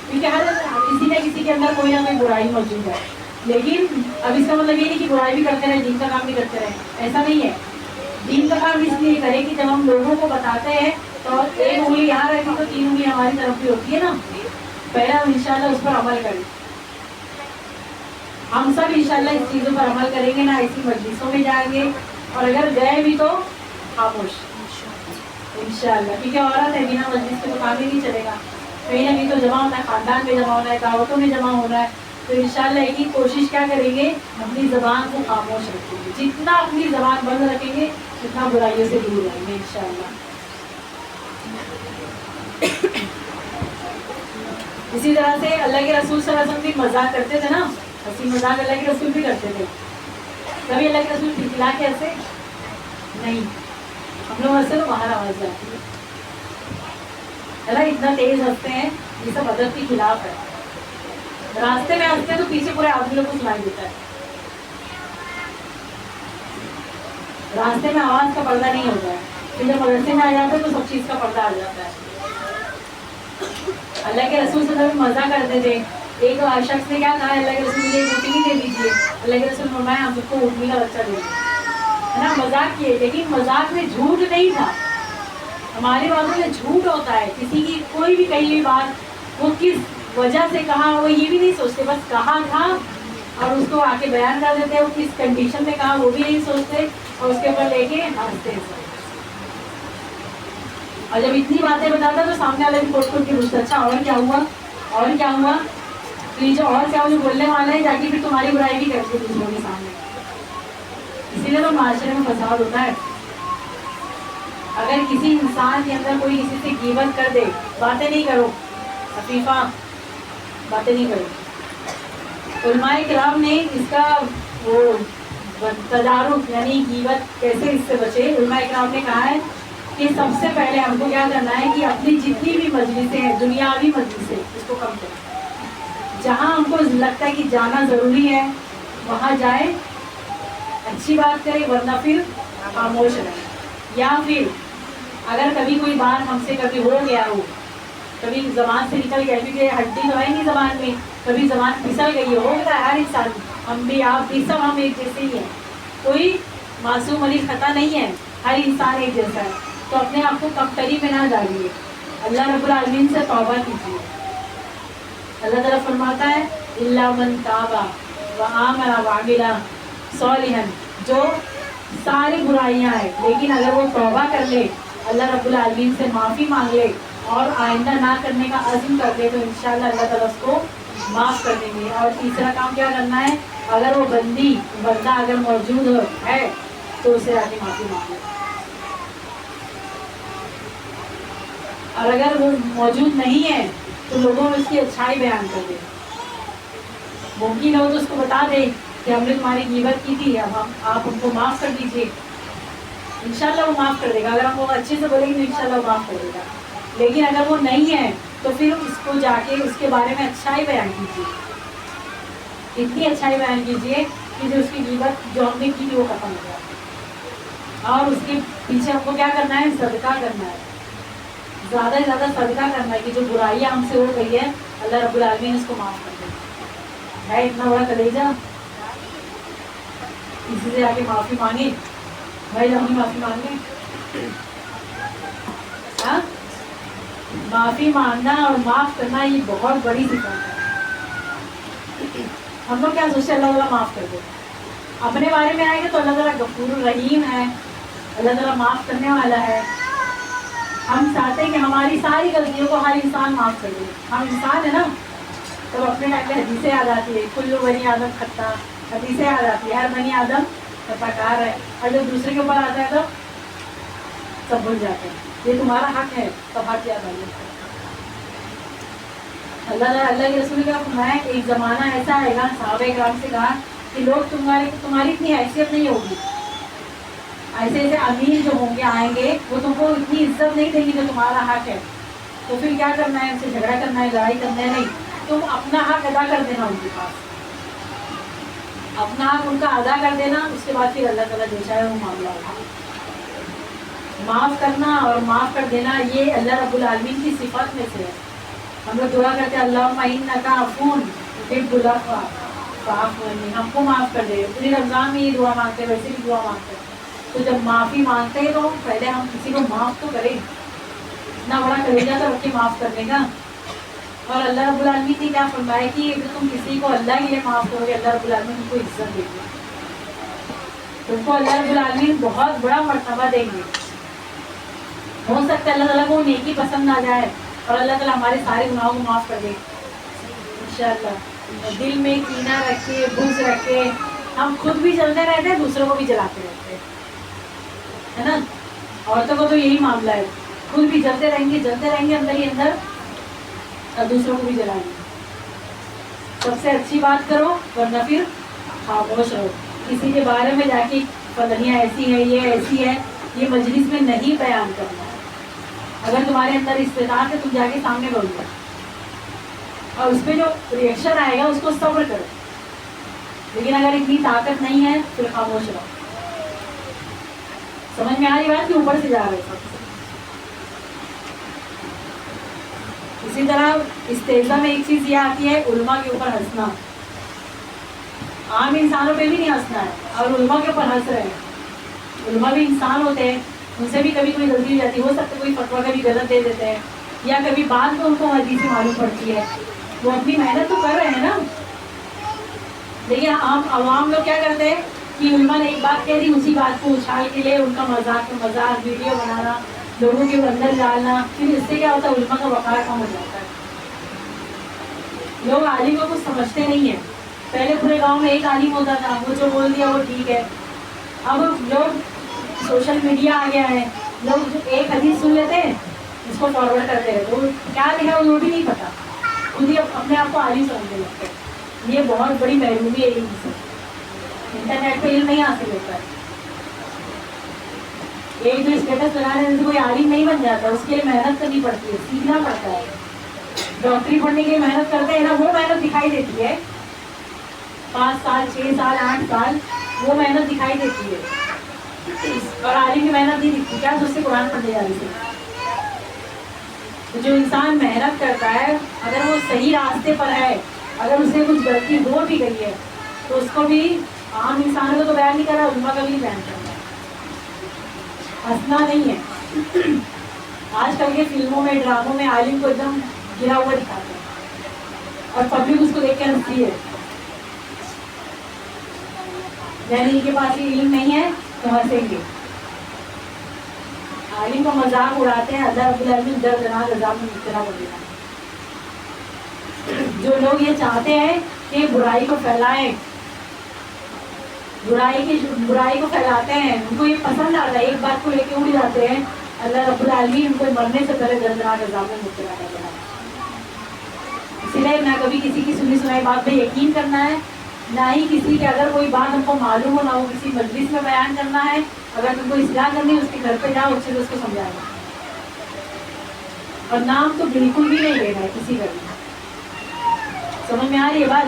Speaker 1: کیونکہ ہر کسی نہ کسی کے اندر کوئی نہ کوئی برائی موجود ہے. لیکن اب اس کا مطلب یہ نہیں کہ برائی بھی کرتے رہے، دین کا کام بھی کرتے رہے، ایسا نہیں ہے. دین کا کام اس لیے کرے کہ جب ہم لوگوں کو بتاتے ہیں تو ایک انگلی یہاں رہتی تو 3 انگلی ہماری طرف بھی ہوتی ہے نا. پہلے ہم انشاءاللہ اس پر عمل کریں. ہم سب انشاءاللہ اس چیزوں پر عمل کریں گے، نہ ایسی مجلسوں میں جائیں گے، اور اگر گئے بھی تو خاموش انشاءاللہ. کیونکہ عورت ہے، بنا مجلس کے تو کام ہی نہیں چلے گا. کہیں نہ کہیں تو جمع ہونا ہے، خاندان میں جمع ہونا ہے، دعوتوں میں جمع ہونا ہے. تو انشاءاللہ ایک ہی کوشش کیا کریں گے، اپنی زبان کو خاموش رکھیں گے. جتنا اپنی زبان بند رکھیں گے اتنا برائیوں سے دور رہیں گے انشاءاللہ. اسی طرح سے اللہ کے رسول صلی اللہ علیہ وسلم بھی مذاق کرتے تھے نا، ہنسی مذاق اللہ کے رسول بھی کرتے تھے. کبھی اللہ کے رسول کھلکھلا کے ہنسے نہیں. ہم لوگ ہنسے تو باہر آواز جاتی ہے. اللہ اتنا تیز ہنستے ہیں، یہ سب ادب کے خلاف ہے. راستے میں ہنستے ہیں تو پیچھے پورے آدمی لوگ کو سنائی دیتا ہے. راستے میں آواز کا پردہ نہیں ہوتا ہے، پھر جب مدرسے میں آ جاتا ہے تو سب چیز کا پردہ آ جاتا ہے. اللہ کے رسول صلی اللہ علیہ وسلم مزہ کرتے تھے. ایک شخص نے کیا کہا، اللہ کے رسول مجھے روٹی دے دیجیے. اللہ کے رسول فرمایا ہم سب کو اٹھنے کا بچہ دے دیں، ہے نا. مذاق کیے، لیکن مذاق میں جھوٹ نہیں تھا. ہماری باتوں میں جھوٹ ہوتا ہے. کسی کی کوئی بھی کہی ہوئی بات وہ کس وجہ سے کہا وہ یہ بھی نہیں سوچتے، بس کہا تھا اور اس کو آ کے بیان کر دیتے. وہ کس کنڈیشن میں کہا وہ بھی نہیں سوچتے اور اس کے اوپر لے کے ہنستے ہیں. اور جب اتنی باتیں بتاتا تو سامنے والے بھی کوٹ کوٹ کے پوچھتا اچھا اور کیا ہوا، اور کیا ہوا. تو یہ جو اور کیا جو بولنے والا ہے جا کے پھر تمہاری برائی بھی کرتے دوسروں کے سامنے. اسی لیے تو معاشرے میں فساد ہوتا ہے. اگر کسی انسان کے اندر کوئی کسی سے غیبت کر دے، باتیں نہیں کرو عفیفہ، باتیں نہیں کرو. علماء کرام نے اس کا وہ تدارک یعنی غیبت کیسے اس سے بچے، علماء کرام نے کہا ہے کہ سب سے پہلے ہم کو کیا کرنا ہے کہ اپنی جتنی بھی مجلسیں ہیں، دنیاوی مجلسیں، اس کو کم کریں. جہاں ہم کو لگتا ہے کہ جانا ضروری ہے وہاں جائیں، اچھی بات کریں، ورنہ پھر خاموش رہیں. یا پھر اگر کبھی کوئی بات ہم سے کبھی ہو گیا ہو، کبھی زبان سے نکل گیا، کیونکہ ہڈی تو ہے نہیں زبان میں، کبھی زبان پھسل گئی ہو گیا ہر انسان، ہم بھی آپ بھی سب ہم ایک جیسے ہی ہیں. کوئی معصوم علی خطا نہیں ہے، ہر انسان ایک جیسا ہے. تو اپنے آپ کو کمتری میں نہ ڈالیے، اللہ رب العالمین سے توبہ کیجیے. اللہ تعالیٰ فرماتا ہے الا من تاب وآمن وعمل صالحا، جو ساری برائیاں ہیں لیکن اگر وہ توبہ کر لے، اللہ رب العالمین سے معافی مانگ لے اور آئندہ نہ کرنے کا عزم کر لے تو انشاءاللہ اللہ تعالیٰ اس کو معاف کر دیں گے. اور تیسرا کام کیا کرنا ہے، اگر وہ بندہ اگر موجود ہے تو اسے آ کے معافی مانگ لے، اور اگر وہ موجود نہیں ہے تو لوگوں میں اس کی اچھائی بیان کر دے. ممکن ہو تو اس کو بتا دے کہ ہم نے تمہاری غیبت کی تھی، اب آپ ہم کو معاف کر دیجیے. انشاءاللہ وہ معاف کر دے گا. اگر ہم وہ اچھے سے بولیں گے تو انشاءاللہ وہ معاف کر دے گا. لیکن اگر وہ نہیں ہے تو پھر اس کو جا کے اس کے بارے میں اچھائی بیان کیجیے، اتنی اچھائی بیان کیجیے کہ جو اس کی غیبت جو ہم نے کی وہ ختم ہو جائے. اور اس کے پیچھے ہم کو کیا کرنا ہے، صدقہ کرنا ہے. زیادہ سے زیادہ صدقہ کرنا ہے کہ جو برائیاں ہم سے ہو گئی ہے اللہ رب العالمین اس کو معاف کر دے. ہے اتنا بڑا کلیجہ, اسی سے آگے معافی مانگے بھائی, ہم معافی مانگے. ہاں, معافی مانگنا اور معاف کرنا یہ بہت بڑی صفت ہے. ہم لوگ کیا سوچتے ہیں اللہ تعالیٰ معاف کر دے, اپنے بارے میں آئے گا تو اللہ تعالیٰ غفور الرحیم ہے, اللہ تعالیٰ معاف کرنے والا ہے. ہم چاہتے ہیں کہ ہماری ساری غلطیوں کو ہر انسان معاف کر دے. ہم انسان ہے نا, تو اپنے ٹائم پہ حدیثیں یاد آتی ہے, کلو بنی آدم خطا, حدیثیں یاد آتی ہے, ہر بنی آدم خطا کار ہے. اور جب دوسرے کے اوپر آتا ہے تو سب بھول جاتے ہیں. یہ تمہارا حق ہے, سب حق یاد آ جاتا ہے. اللہ کے رسول کا فرمایا کہ ایک زمانہ ایسا آئے گا, صحابہ کرام سے کہا کہ لوگ تمہاری اتنی حیثیت نہیں ہوگی, ایسے ایسے امیر جو ہوں گے آئیں گے وہ تم کو اتنی عزت نہیں دیں گے جو تمہارا حق ہے. تو پھر کیا کرنا ہے, ان سے جھگڑا کرنا ہے, لڑائی کرنا ہے, نہیں, تم اپنا حق ادا کر دینا ان کے پاس, اپنا حق ان کا ادا کر دینا. اس کے بعد پھر اللہ تعالیٰ جو چاہے وہ معاملہ ہوگا. معاف کرنا اور معاف کر دینا یہ اللہ رب العالمین کی صفات میں سے ہے. ہم لوگ دعا کرتے ہیں اللہم انک عفو تحب العفو فاعف عنی, ہم کو معاف کر دے. پوری رمضان میں یہ دعا مانگتے ہیں, ویسے بھی دعا مانگتے ہیں. تو جب معافی مانگتے ہیں تو پہلے ہم کسی کو معاف تو کریں. اتنا بڑا کلیجہ تو رکھ کے معاف کرنے کا. اور اللہ رب العالمین نے کیا فرمایا کہ اگر تم کسی کو اللہ کے لیے معاف کرو گے اللہ رب العالمین تم کو عزت دے گے, تم کو اللہ رب العالمین بہت بڑا مرتبہ دیں گے. ہو سکتا ہے اللہ تعالیٰ کو نیکی پسند آ جائے اور اللہ تعالیٰ ہمارے سارے گناہوں کو معاف کر دے انشاءاللہ. دل میں کینہ رکھے, بغض رکھے, ہم خود بھی جلتے رہتے ہیں, دوسروں کو بھی جلاتے رہتے ہیں, ہے نا. عورتوں کو تو یہی معاملہ ہے, خود بھی جلتے رہیں گے اندر ہی اندر, اور دوسروں کو بھی جلائیں گے. سب سے اچھی بات کرو ورنہ پھر خاموش رہو. کسی کے بارے میں جا کے فلانیہ ایسی ہے, یہ ایسی ہے, یہ مجلس میں نہیں بیان کرنا ہے. اگر تمہارے اندر استطاعت ہے تم جا کے سامنے بول دو, اور اس پہ جو ریئیکشن آئے گا اس کو صبر کرو. لیکن اگر اتنی طاقت نہیں ہے پھر خاموش رہو. سمجھ میں آ رہی بات کہ اوپر سے جا رہے سب. اسی طرح استعزاء میں ایک چیز یہ آتی ہے علماء کے اوپر ہنسنا. عام انسانوں پہ بھی نہیں ہنسنا ہے, اور علماء کے اوپر ہنس رہے ہیں. علماء بھی انسان ہوتے ہیں, ان سے بھی کبھی کوئی غلطی ہو جاتی ہے, ہو سکتا ہے کوئی فتویٰ کبھی غلط دے دیتے ہیں, یا کبھی بعد میں ان کو حدیث معلوم پڑتی ہے. وہ اپنی محنت تو کر رہے ہیں نا. لیکن عوام لوگ کیا کرتے ہیں کہ علماء نے ایک بات کہہ دی, اسی بات کو اچھال کے لیے ان کا مذاق ویڈیو بنانا, لوگوں کے اندر ڈالنا. پھر اس سے کیا ہوتا ہے علماء کا وقار کم ہو جاتا ہے. لوگ عالم کو کچھ سمجھتے نہیں ہیں. پہلے پورے گاؤں میں ایک عالم ہوتا تھا, وہ جو بول دیا وہ ٹھیک ہے. اب لوگ سوشل میڈیا آ گیا ہے, لوگ ایک حدیث سن لیتے ہیں اس کو فارورڈ کرتے ہیں, تو کیا لکھا وہ بھی نہیں پتا, خود ہی اپنے آپ کو عالم سمجھنے لگتے ہیں. یہ بہت بڑی محرومی ہے. علم سے انٹرنیٹ پہ علم نہیں حاصل ہوتا ہے. ایک جو اسٹیٹس لگانے سے کوئی عالم نہیں بن جاتا, اس کے لیے محنت کرنی پڑتی ہے, سیکھنا پڑتا ہے. ڈاکٹری پڑھنے کے لیے محنت کرتے ہیں نا, وہ محنت دکھائی دیتی ہے. 5 سال 6 سال 8 سال وہ محنت دکھائی دیتی ہے, اور عالم کی محنت نہیں دکھتی. کیا اس سے قرآن پڑھنے جا رہی ہے. تو جو انسان محنت کرتا ہے اگر وہ صحیح راستے پر ہے, اگر اسے کچھ غلطی ہو بھی گئی ہے تو اس کو بھی عام انسانوں کو تو بیان نہیں کر رہا, علماء کا بھی بیان کر رہا ہے. ہنسنا نہیں ہے. آج کل کے فلموں میں ڈراموں میں عالم کو ایک دم گرا ہوا دکھاتے ہیں اور پبلک اس کو دیکھ کے ہنستی ہے. یعنی ان کے پاس یہ علم نہیں ہے تو ہنسیں گے. عالم کا مذاق اڑاتے ہیں, اللہ رب العالمین دردناک عذاب میں مبتلا کر دیتا ہے. جو لوگ یہ چاہتے ہیں کہ برائی کو پھیلائیں, برائی کو پھیلاتے ہیں, ان کو یہ پسند آتا ہے, ایک بات کو لے کے اڑ جاتے ہیں, اللہ رب العالمین ان کو مرنے سے پہلے دردناک عذاب میں مبتلا کر دیتا ہے. اسی لیے نہ کبھی کسی کی سنی سنائی بات پہ یقین کرنا ہے, نہ ہی کسی کے اگر کوئی بات ہم کو معلوم ہو نہ وہ کسی مجلس میں بیان کرنا ہے. اگر تم کو اصلاح کرنی ہے اس کے گھر پہ جاؤ, اچھے سے اس کو سمجھانا, اور نام تو بالکل بھی نہیں لینا ہے کسی کا بھی. سمجھ میں آ رہی ہے بات؟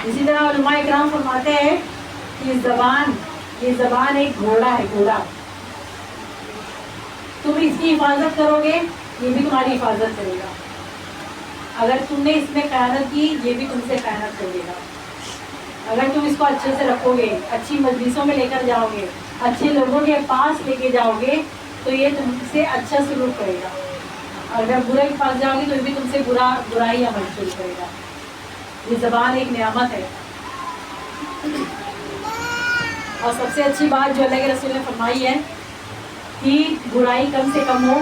Speaker 1: اسی طرح علماء اکرام فرماتے ہیں کہ زبان یہ زبان ایک گھوڑا ہے، گھوڑا. تم اس کی حفاظت کرو گے، یہ بھی تمہاری حفاظت کرے گا. اگر تم نے اس میں خیانت کی، یہ بھی تم سے خیانت کرے گا. اگر تم اس کو اچھے سے رکھو گے، اچھی مجلسوں میں لے کر جاؤ گے، اچھے لوگوں کے پاس لے کے جاؤ گے، تو یہ تم سے اچھا سلوک کرے گا. اگر برے کے پاس جاؤ گے تو یہ بھی تم سے برائی عمل شروع کرے گا. یہ زبان ایک نعمت ہے. اور سب سے اچھی بات جو اللہ کے رسول نے فرمائی ہے کہ برائی کم سے کم ہو.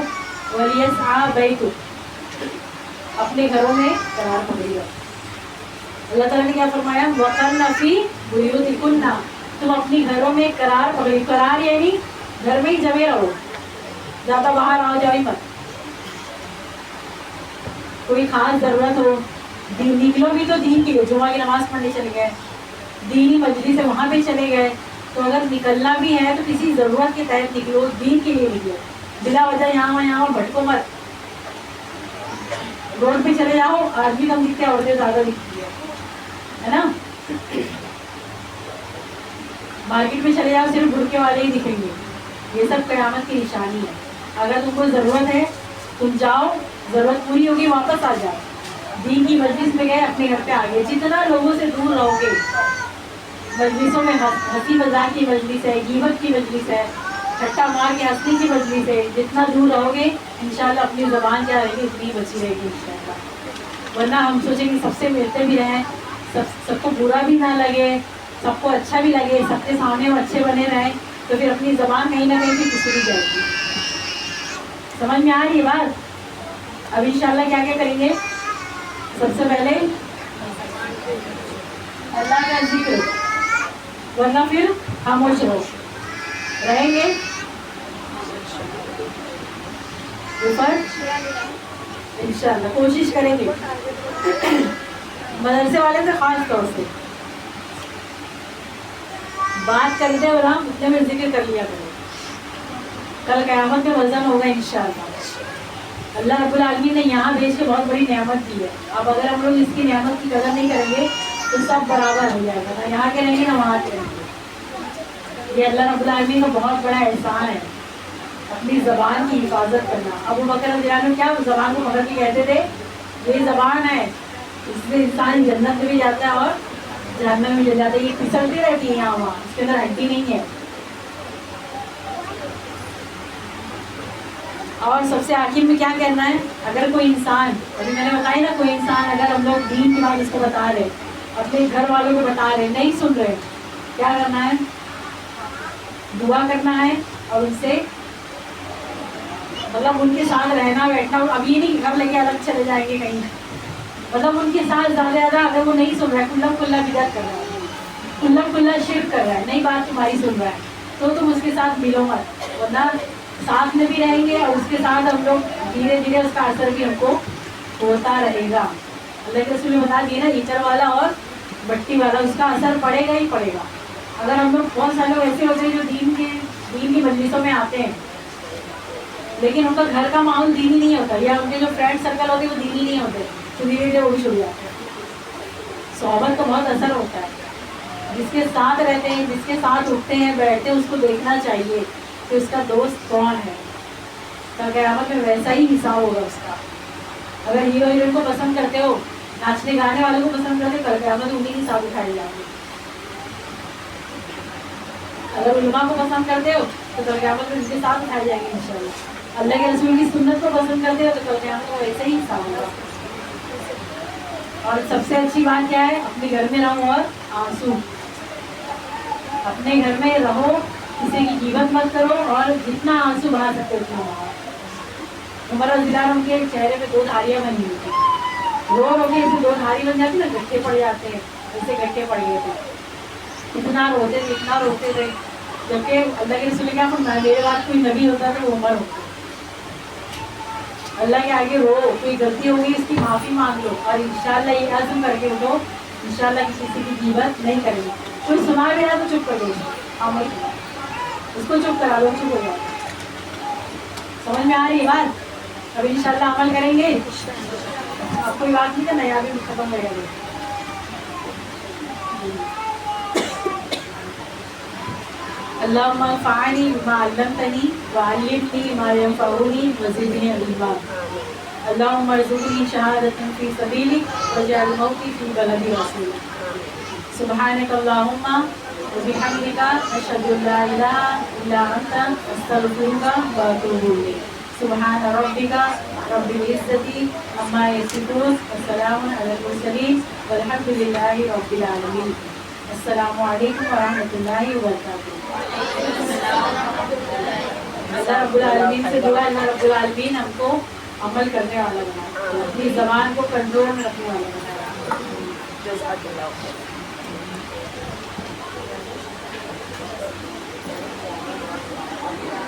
Speaker 1: وَلْيَسْعَى بَيْتُكَ، اپنے گھروں میں قرار پکڑی رہو. اللہ تعالیٰ نے کیا فرمایا؟ وَقَرْنَ فِي بُيُوتِكُنَّ، تم اپنی گھروں میں قرار پکڑی. قرار یعنی گھر میں ہی جمے رہو، زیادہ باہر آؤ جاؤ مت. کوئی خاص ضرورت ہو، نکلو بھی تو دین کے لیے، جمعہ کی نماز پڑھنے چلے گئے، دینی مجلس سے وہاں پہ چلے گئے، تو اگر نکلنا بھی ہے تو کسی ضرورت کے تحت نکلو، دین کے لیے نکلو. بلا وجہ یہاں بھٹکو مت. روڈ پہ چلے جاؤ، آدمی کم دکھتے ہیں، عورتیں زیادہ دکھتی ہے نا. مارکیٹ میں چلے جاؤ، صرف برقعے والے ہی دکھیں گے. یہ سب قیامت کی نشانی ہے. اگر تم کو ضرورت ہے تم جاؤ، ضرورت پوری ہوگی واپس آ جاؤ. دین کی مجلس میں گئے، اپنے گھر پہ آ گئے. جتنا لوگوں سے دور رہو گے، مجلسوں میں ہنسی مذاق کی مجلس ہے، غیبت کی مجلس ہے، ٹھٹا مار کے ہنسنے کی مجلس ہے، جتنا دور رہو گے انشاءاللہ اپنی زبان کیا رہے گی اتنی بچی رہے گی انشاءاللہ. ورنہ ہم سوچیں کہ سب سے ملتے بھی رہیں، سب کو برا بھی نہ لگے، سب کو اچھا بھی لگے، سب کے سامنے وہ اچھے بنے رہیں، تو پھر اپنی زبان کہیں نہ کہیں بھی پھسلی جائے گی. سمجھ میں آ رہی ہے بات؟ اب انشاءاللہ کیا کیا کریں گے؟ سب سے پہلے اللہ کا ذکر، ورنہ پھر خاموش رہیں گے. اوپر انشاءاللہ کوشش کریں گے مدرسے والے سے خاص طور سے بات کرتے ہو نا، اتنے میں ذکر کر لیا کرو. کل قیامت میں وزن ہوگا انشاءاللہ. اللہ رب العالمین نے یہاں بھیج کے بہت بڑی نعمت دی ہے. اب اگر ہم لوگ اس کی نعمت کی قدر نہیں کریں گے تو سب برابر ہو جائے گا، نہ یہاں کے رہیں گے نہ وہاں کے رہیں گے. یہ اللہ رب العالمین کا بہت بڑا احسان ہے، اپنی زبان کی حفاظت کرنا. ابو بکر رضی اللہ عنہ کیا زبان کو پکڑ کے کہتے تھے یہ زبان ہے، اس سے انسان جنت میں بھی جاتا ہے اور جہنم میں بھی جاتا ہے. یہ پھسلتی رہتی ہے یہاں وہاں، اس کے اندر ہڈی نہیں ہے. اور سب سے آخر میں کیا کہنا ہے؟ اگر کوئی انسان، ابھی میں نے بتایا نا، کوئی انسان اگر ہم لوگ دین کی بات اس کو بتا رہے، اپنے گھر والوں کو بتا رہے، نہیں سن رہے، کیا کرنا ہے؟ دعا کرنا ہے اور ان سے مطلب ان کے ساتھ رہنا بیٹھنا. اب یہ نہیں گھر لے کے الگ چلے جائیں گے کہیں، مطلب ان کے ساتھ زیادہ زیادہ اگر وہ نہیں سن رہا ہے، کھلا بدعت کر رہا ہے، کھلا شرک کر رہا ہے، نئی بات تمہاری سن رہا ہے، تو تم اس کے ساتھ ملو مت. ورنہ ساتھ میں بھی رہیں گے اور اس کے ساتھ ہم لوگ دھیرے دھیرے اس کا اثر بھی ہم کو ہوتا رہے گا. اللہ کے رسول نے بتا دیا نا، ایچر والا اور بٹی والا، اس کا اثر پڑے گا ہی پڑے گا. اگر ہم لوگ بہت سارے لوگ ایسے ہوتے ہیں جو دین کی مجلسوں میں آتے ہیں لیکن ان کا گھر کا ماحول دینی نہیں ہوتا، یا ان کے جو فرینڈ سرکل ہوتے ہیں وہ دینی نہیں ہوتے، تو دھیرے دھیرے وہ بھی چھوڑ جاتے ہیں. صحبت کا بہت اثر ہوتا ہے. جس کے ساتھ رہتے ہیں، جس کے ساتھ اٹھتے ہیں بیٹھتے ہیں، اس کو دیکھنا چاہیے کہ اس کا دوست کون ہے. قیامت میں ویسا ہی حساب ہوگا اس کا. اگر ہیرو ہیروئن کو پسند کرتے ہو، ناچنے گانے والوں کو پسند کرتے ہو، قیامت انہیں کی حساب اٹھائے جائیں گے. اگر علماء کو پسند کرتے ہو تو کل قیامت میں ان کے ساتھ اٹھائے جائیں گے انشاءاللہ. اللہ کے رسول کی سنت کو پسند کرتے ہو تو کل قیامت میں ویسے ہی حساب ہوگا. اور سب سے اچھی بات کیا ہے؟ اپنے گھر میں رہو اور آنسو. اپنے گھر میں رہو، کسی کی غیبت مت کرو، اور جتنا آنسو بہا سکتے اتنا بہاؤ. عمر رضی اللہ عنہ کے چہرے پہ 2 دھاریاں بنی ہوئی تھی، رو کے ایسے 2 دھاری بن جاتی نا، گٹھے پڑ جاتے ہیں، ایسے گٹھے پڑ گئے تھے. اتنا روتے تھے. جبکہ اللہ کے رسول کیا فرمایا، میرے بعد کوئی نبی ہوتا تو وہ عمر ہوتا. اللہ کے آگے رو، کوئی غلطی ہوگی اس کی معافی مانگ لو، اور انشاءاللہ یہ عزم کر کے اٹھو انشاءاللہ کسی کی غیبت نہیں کریں گے. کوئی سنا بھی رہا تو چپ کر دو، اس کو چپ کرا لو، چپ ہو جاؤ. سمجھ میں آ رہی ہے بات؟ اب انشاءاللہ عمل کریں گے. اب کوئی بات نہیں کرنا، یہاں بھی ختم ہو جائے گا. اللهم انفعني بما علمتني وعلمني ما ينفعني وزدني علما. اللهم ارزقني شهادة في سبيلك واجعل موتي في بلد رسولك. سبحانك اللهم وبحمدك أشهد أن لا إله إلا أنت أستغفرك وأتوب إليك. سبحان ربك رب العزة عما يصفون وسلام على المرسلين والحمد لله رب العالمين. السلام علیکم ورحمۃ اللہ وبرکاتہ. اللہ رب العالمین سے دعا اللہ رب العالمین ہم کو عمل کرنے والا بنا، اپنی زبان کو کنٹرول میں رکھنے والا بنا.
Speaker 3: جزاک اللہ.